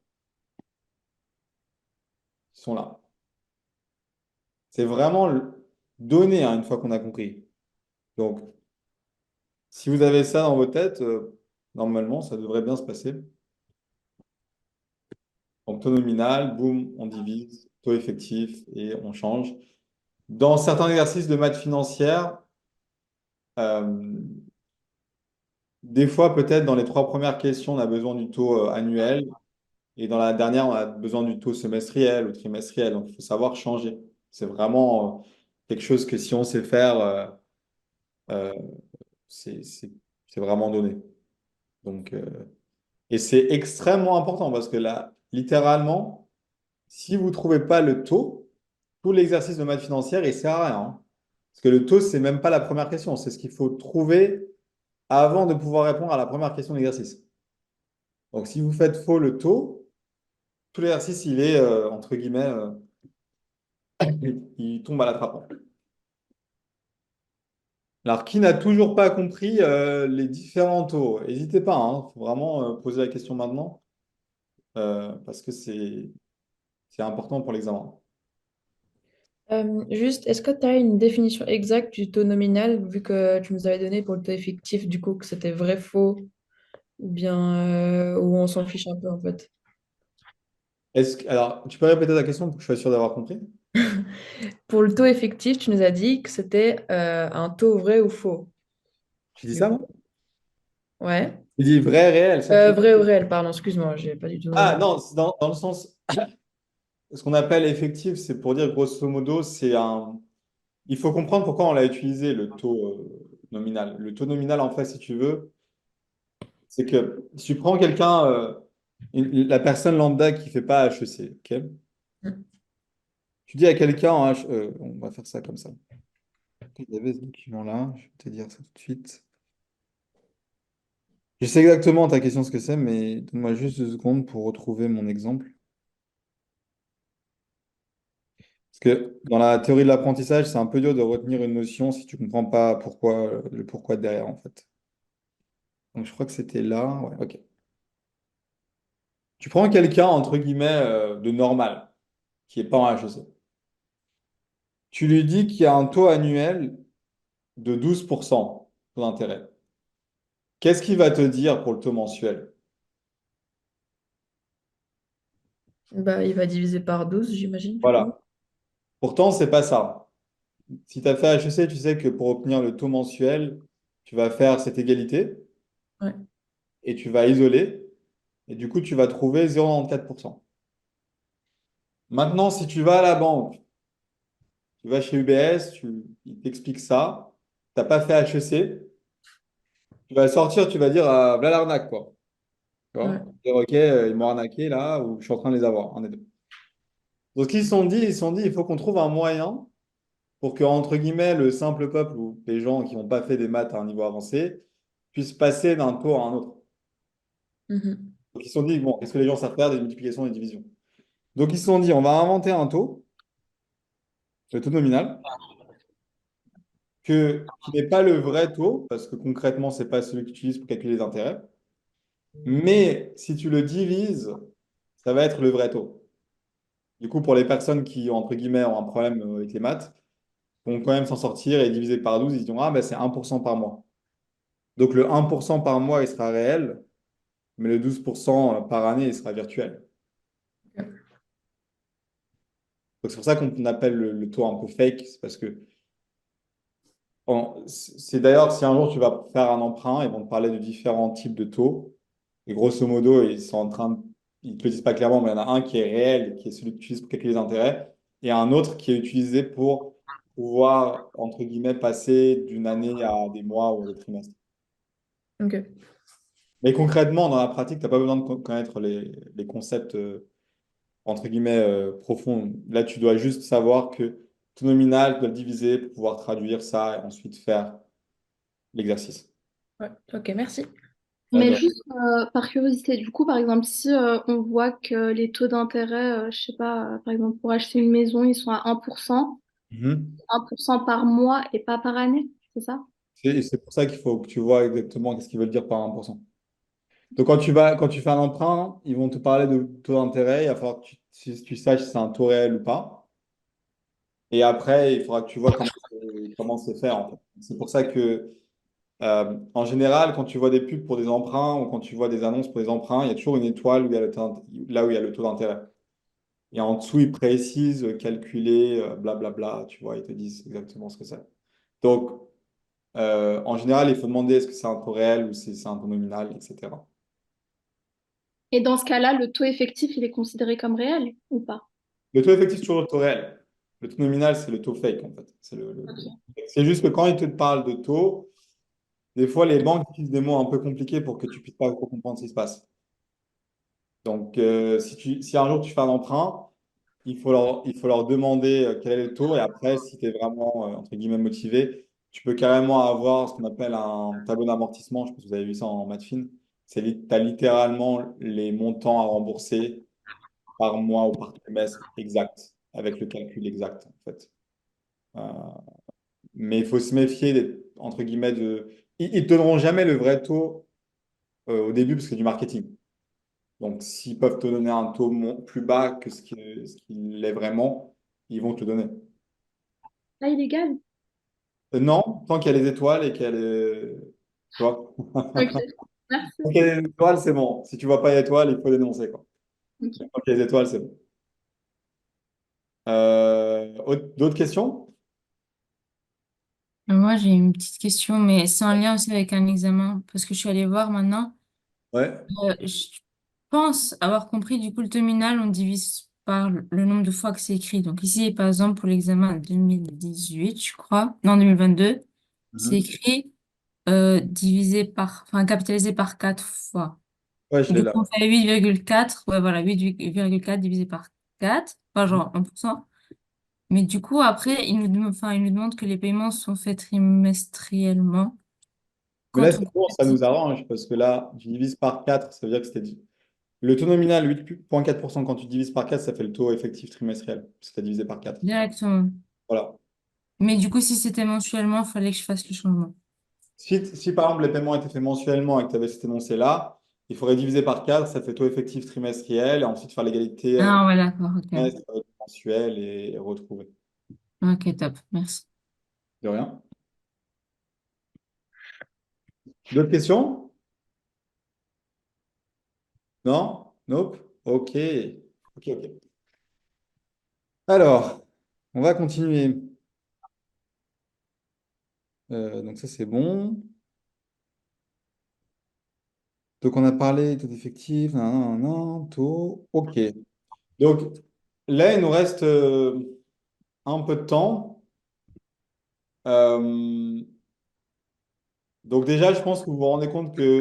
qui sont là. C'est vraiment donné hein, une fois qu'on a compris. Donc, si vous avez ça dans vos têtes, normalement, ça devrait bien se passer. Donc, taux nominal, boum, on divise, taux effectif et on change. Dans certains exercices de maths financière, euh, des fois, peut-être dans les 3 premières questions, on a besoin du taux annuel et dans la dernière, on a besoin du taux semestriel ou trimestriel. Donc, il faut savoir changer. C'est vraiment quelque chose que si on sait faire, euh, c'est c'est- c'est vraiment donné. Donc, et c'est extrêmement important parce que là, littéralement, si vous ne trouvez pas le taux, tout l'exercice de maths financière, il ne sert à rien. Hein. Parce que le taux, c'est même pas la première question. C'est ce qu'il faut trouver avant de pouvoir répondre à la première question de l'exercice. Donc, si vous faites faux le taux, tout l'exercice, il est, entre guillemets, il tombe à la trappe. Alors, qui n'a toujours pas compris les différents taux? N'hésitez pas, il faut vraiment poser la question maintenant parce que c'est important pour l'examen. Juste, est-ce que tu as une définition exacte du taux nominal, vu que tu nous avais donné pour le taux effectif, du coup, que c'était vrai, faux, ou bien où on s'en fiche un peu en fait? Alors, tu peux répéter ta question pour que je sois sûr d'avoir compris? Pour le taux effectif, tu nous as dit que c'était un taux vrai ou faux. Tu dis Du ça, coup, moi? ouais. Tu dis vrai, réel, ça que tu veux Vrai ou dire. réel, pardon, excuse-moi, j'ai pas du tout. Ah non, c'est dans le sens, ce qu'on appelle effectif, c'est pour dire grosso modo, c'est un. Il faut comprendre pourquoi on l'a utilisé, le taux nominal. Le taux nominal, en fait, si tu veux, c'est que si tu prends quelqu'un, la personne lambda qui ne fait pas HEC, ok? Tu dis à quelqu'un en on va faire ça comme ça. Il y avait ce document-là, je vais te dire ça tout de suite. Je sais exactement ta question ce que c'est, mais donne-moi juste 2 secondes pour retrouver mon exemple. Parce que dans la théorie de l'apprentissage, c'est un peu dur de retenir une notion si tu ne comprends pas pourquoi, le pourquoi derrière, en fait. Donc je crois que c'était là. Ouais, ok. Tu prends quelqu'un, entre guillemets, de normal, qui n'est pas en HEC. Tu lui dis qu'il y a un taux annuel de 12%. taux d'intérêt. Qu'est-ce qu'il va te dire pour le taux mensuel? Bah, il va diviser par 12, j'imagine, du coup. Voilà. Pourtant, c'est pas ça. Si tu as fait HEC, tu sais que pour obtenir le taux mensuel, tu vas faire cette égalité Ouais. et tu vas isoler. Et du coup, tu vas trouver 0,94%. Maintenant, si tu vas à la banque, tu vas chez UBS, ils t'expliquent ça, tu n'as pas fait HEC, tu vas sortir, tu vas dire, voilà l'arnaque, quoi. Tu Ouais. vois? Dire, ok, ils m'ont arnaqué là, ou je suis en train de les avoir, un des deux. Donc, ils se sont dit, il faut qu'on trouve un moyen pour que, entre guillemets, le simple peuple ou les gens qui n'ont pas fait des maths à un niveau avancé puissent passer d'un taux à un autre. Mhm. Donc, ils se sont dit, bon, qu'est-ce que les gens savent faire des multiplications et des divisions? Donc, ils se sont dit, on va inventer un taux, le taux nominal, qui n'est pas le vrai taux, parce que concrètement, ce n'est pas celui que tu utilises pour calculer les intérêts. Mais si tu le divises, ça va être le vrai taux. Du coup, pour les personnes qui, entre guillemets, ont un problème avec les maths, vont quand même s'en sortir et diviser par 12, ils diront, ah, ben, c'est 1% par mois. Donc, le 1% par mois, il sera réel, mais le 12% par année, il sera virtuel. Donc, c'est pour ça qu'on appelle le taux un peu fake, c'est parce que c'est d'ailleurs, si un jour tu vas faire un emprunt, ils vont te parler de différents types de taux. Et grosso modo, ils ne te le disent pas clairement, mais il y en a un qui est réel, qui est celui que tu utilises pour calculer les intérêts, et un autre qui est utilisé pour pouvoir, entre guillemets, passer d'une année à des mois ou à des trimestres. Ok. Mais concrètement, dans la pratique, tu n'as pas besoin de connaître les concepts, entre guillemets, profonds. Là, tu dois juste savoir que tout nominal, tu dois le diviser pour pouvoir traduire ça et ensuite faire l'exercice. Ouais. Ok, merci. Ouais, Mais juste par curiosité, du coup, par exemple, si on voit que les taux d'intérêt, je sais pas, par exemple, pour acheter une maison, ils sont à 1%, Mhm. 1% par mois et pas par année, c'est ça? Et c'est pour ça qu'il faut que tu vois exactement qu'est-ce qu'ils veulent dire par 1%. Donc, quand tu fais un emprunt, ils vont te parler de taux d'intérêt. Il va falloir que tu saches si c'est un taux réel ou pas. Et après, il faudra que tu vois comment c'est fait, en fait. C'est pour ça que, en général, quand tu vois des pubs pour des emprunts ou quand tu vois des annonces pour des emprunts, il y a toujours une étoile où il y a là où il y a le taux d'intérêt. Et en dessous, ils précisent, calculer, blablabla. Tu vois, ils te disent exactement ce que c'est. Donc, en général, il faut demander est-ce que c'est un taux réel ou si c'est un taux nominal, etc. Et dans ce cas-là, le taux effectif, il est considéré comme réel ou pas? Le taux effectif, c'est toujours le taux réel. Le taux nominal, c'est le taux fake, en fait. C'est juste que quand ils te parlent de taux, des fois, les banques utilisent des mots un peu compliqués pour que tu puisses pas trop comprendre ce qui se passe. Donc, si un jour tu fais un emprunt, il faut leur demander quel est le taux. Et après, si tu es vraiment, entre guillemets, motivé, tu peux carrément avoir ce qu'on appelle un tableau d'amortissement. Je pense que vous avez vu ça en maths fine. Tu as littéralement les montants à rembourser par mois ou par trimestre exact, avec le calcul exact, en fait. Euh, mais il faut se méfier, entre guillemets, de... Ils ne te donneront jamais le vrai taux au début parce que c'est du marketing. Donc, s'ils peuvent te donner un taux plus bas que ce qu'il est vraiment, ils vont te le donner. Pas illégal? Non, tant qu'il y a les étoiles et qu'il y a les... Tu vois? Ok, merci. Tant qu'il y a les étoiles, c'est bon. Si tu vois pas les étoiles, il faut dénoncer, quoi. Ok. Tant qu'il y a les étoiles, c'est bon. D'autres questions? Moi, j'ai une petite question, mais c'est en lien aussi avec un examen, parce que je suis allée voir maintenant. Ouais. Je pense avoir compris, du coup, le terminal, on divise par le nombre de fois que c'est écrit. Donc ici, par exemple, pour l'examen 2018, je crois, non, 2022, c'est Mhm. écrit divisé par, enfin, capitalisé par 4 fois. Ouais, je l'ai Du là. coup, on fait 8,4, ouais, voilà, 8,4 divisé par 4, pas genre 1%. Mais du coup, après, il nous demande que les paiements sont faits trimestriellement. Mais là, Quand on c'est bon, ça nous arrange parce que là, tu divises par 4, ça veut dire que c'était dit. Le taux nominal, 8,4%, quand tu divises par 4, ça fait le taux effectif trimestriel. C'est divisé par 4. directement. Voilà. Mais du coup, si c'était mensuellement, il fallait que je fasse le changement. Si par exemple les paiements étaient faits mensuellement et que tu avais cet énoncé-là, il faudrait diviser par 4, ça fait taux effectif trimestriel, et ensuite faire l'égalité Ah ouais, d'accord, ok. trimestre avec mensuel et retrouver. Ok, top, merci. De rien. D'autres questions? Non? Nope? Ok. Ok, ok. Alors, on va continuer. Donc ça, c'est bon. Donc, on a parlé taux d'effectif, nan, nan, nan, taux. Ok. Donc, là, il nous reste un peu de temps. Euh, donc, déjà, je pense que vous vous rendez compte que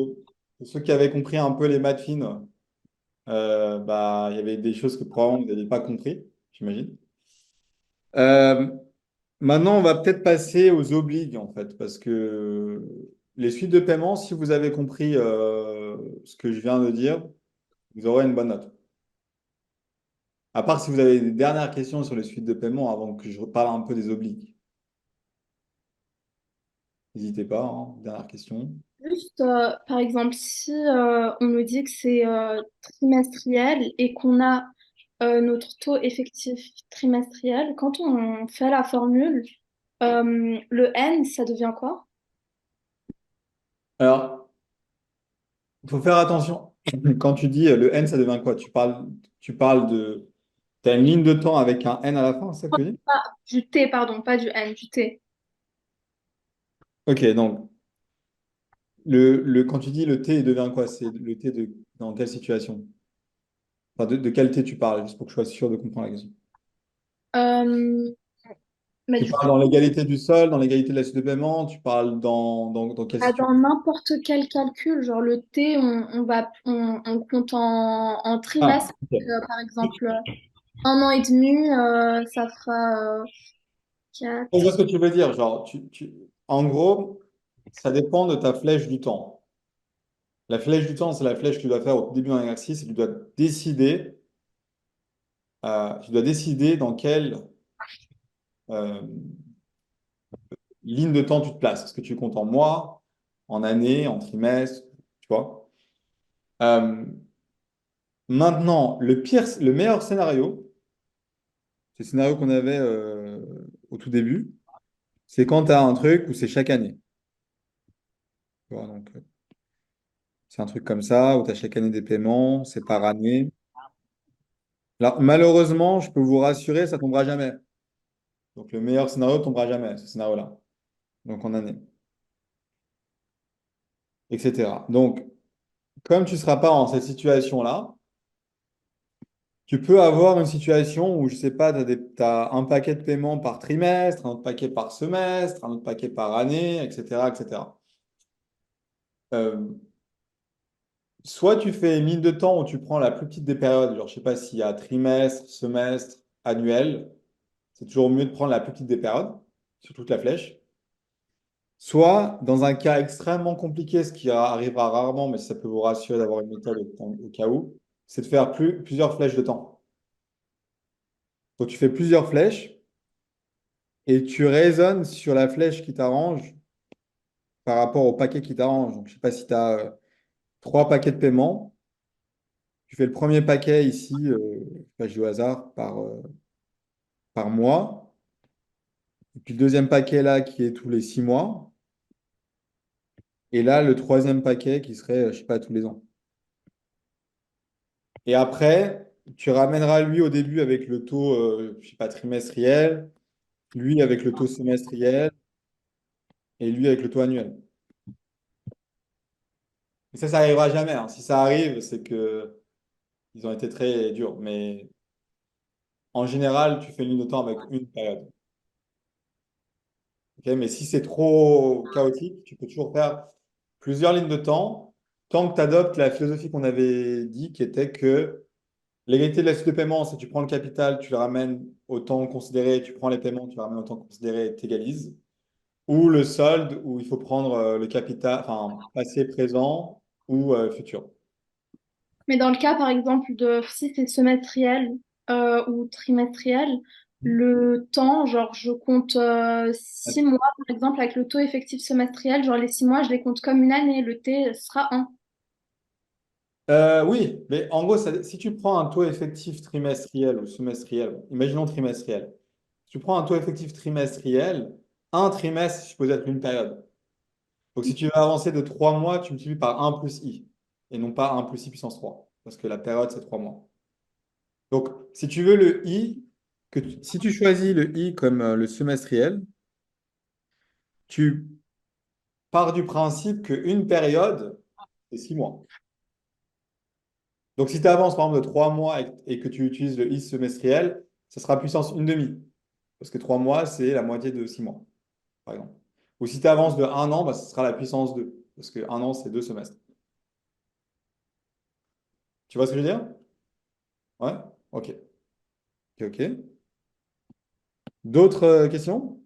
ceux qui avaient compris un peu les maths fines, bah, il y avait des choses que probablement vous n'aviez pas compris, j'imagine. Euh, Maintenant, on va peut-être passer aux obligues, en fait, parce que les suites de paiement, si vous avez compris ce que je viens de dire, vous aurez une bonne note. À part si vous avez des dernières questions sur les suites de paiement avant que je reparle un peu des obligues. N'hésitez pas, hein. Dernière question. Juste, par exemple, si on me dit que c'est trimestriel et qu'on a notre taux effectif trimestriel, quand on fait la formule, le N, ça devient quoi? Alors, il faut faire attention. Quand tu dis le N, ça devient quoi? Tu parles de... Tu as une ligne de temps avec un N à la fin, c'est ça que tu dis? Pas du T, pardon, pas du N, du T. Ok, donc, quand tu dis le T, il devient quoi? C'est le T de... Dans quelle situation? Enfin, de quel T tu parles, juste pour que je sois sûr de comprendre la question. Euh, mais Tu du parles coup, dans l'égalité du sol, dans l'égalité de la suite de paiement, tu parles dans quelle dans situation? n'importe quel calcul, genre le T, on compte en Ah, trimestre. ok. Par exemple, 1 an et demi, ça fera Je vois 4. ce que tu veux dire. Genre, en gros, ça dépend de ta flèche du temps. La flèche du temps, c'est la flèche que tu dois faire au début d'un exercice et tu dois décider dans quelle euh, ligne de temps tu te places. Est-ce que tu comptes en mois, en années, en trimestre, tu vois? Euh, Maintenant, le meilleur scénario, c'est le scénario qu'on avait au tout début, c'est quand tu as un truc où c'est chaque année. Tu vois, donc, c'est un truc comme ça, où tu as chaque année des paiements, c'est par année. Alors, malheureusement, je peux vous rassurer, ça tombera jamais. Donc, le meilleur scénario tombera jamais, ce scénario-là. Donc, en année, etc. Donc, comme tu ne seras pas en cette situation-là, tu peux avoir une situation où, je sais pas, tu as un paquet de paiements par trimestre, un autre paquet par semestre, un autre paquet par année, etc., etc. Euh, Soit tu fais une ligne de temps où tu prends la plus petite des périodes, genre je sais pas s'il y a trimestre, semestre, annuel, c'est toujours mieux de prendre la plus petite des périodes sur toute la flèche. Soit dans un cas extrêmement compliqué, ce qui arrivera rarement, mais ça peut vous rassurer d'avoir une méthode au cas où, c'est de faire plusieurs flèches de temps. Donc tu fais plusieurs flèches et tu raisonnes sur la flèche qui t'arrange par rapport au paquet qui t'arrange. Donc je sais pas si tu as trois paquets de paiement. Tu fais le premier paquet ici, je sais pas, je dis au hasard, par mois. Et puis le deuxième paquet là qui est tous les 6 mois. Et là, le troisième paquet qui serait, je sais pas, tous les ans. Et après, tu ramèneras lui au début avec le taux, je sais pas, trimestriel, lui avec le taux semestriel et lui avec le taux annuel. Et ça n'arrivera jamais, hein. Si ça arrive, c'est que ils ont été très durs. Mais en général, tu fais une ligne de temps avec une période. Ok, mais si c'est trop chaotique, tu peux toujours faire plusieurs lignes de temps tant que tu adoptes la philosophie qu'on avait dit, qui était que l'égalité de la suite de paiement, c'est tu prends le capital, tu le ramènes au temps considéré, tu prends les paiements, tu le ramènes au temps considéré et tu égalises. Ou le solde, où il faut prendre le capital, enfin, passé, présent ou futur. Mais dans le cas, par exemple, de si c'est semestriel ou trimestriel, le temps, genre, je compte 6 mois, par exemple, avec le taux effectif semestriel, genre les 6 mois, je les compte comme une année. Le T sera 1. Oui, mais en gros, si tu prends un taux effectif trimestriel ou semestriel, bon, imaginons trimestriel, si tu prends un taux effectif trimestriel, un trimestre c'est supposé être une période. Donc, si tu veux avancer de 3 mois, tu multiplies par 1 plus i, et non pas 1 plus i puissance 3, parce que la période, c'est 3 mois. Donc, si tu veux le i, si tu choisis le i comme le semestriel, tu pars du principe qu'une période, c'est 6 mois. Donc, si tu avances par exemple de 3 mois et que tu utilises le i semestriel, ça sera puissance 1/2. Parce que 3 mois, c'est la moitié de 6 mois, par exemple. Ou si tu avances de 1 an, bah, ce sera la puissance 2. Parce que 1 an, c'est 2 semestres. Tu vois ce que je veux dire? Ouais? Ok. Ok, ok. D'autres questions?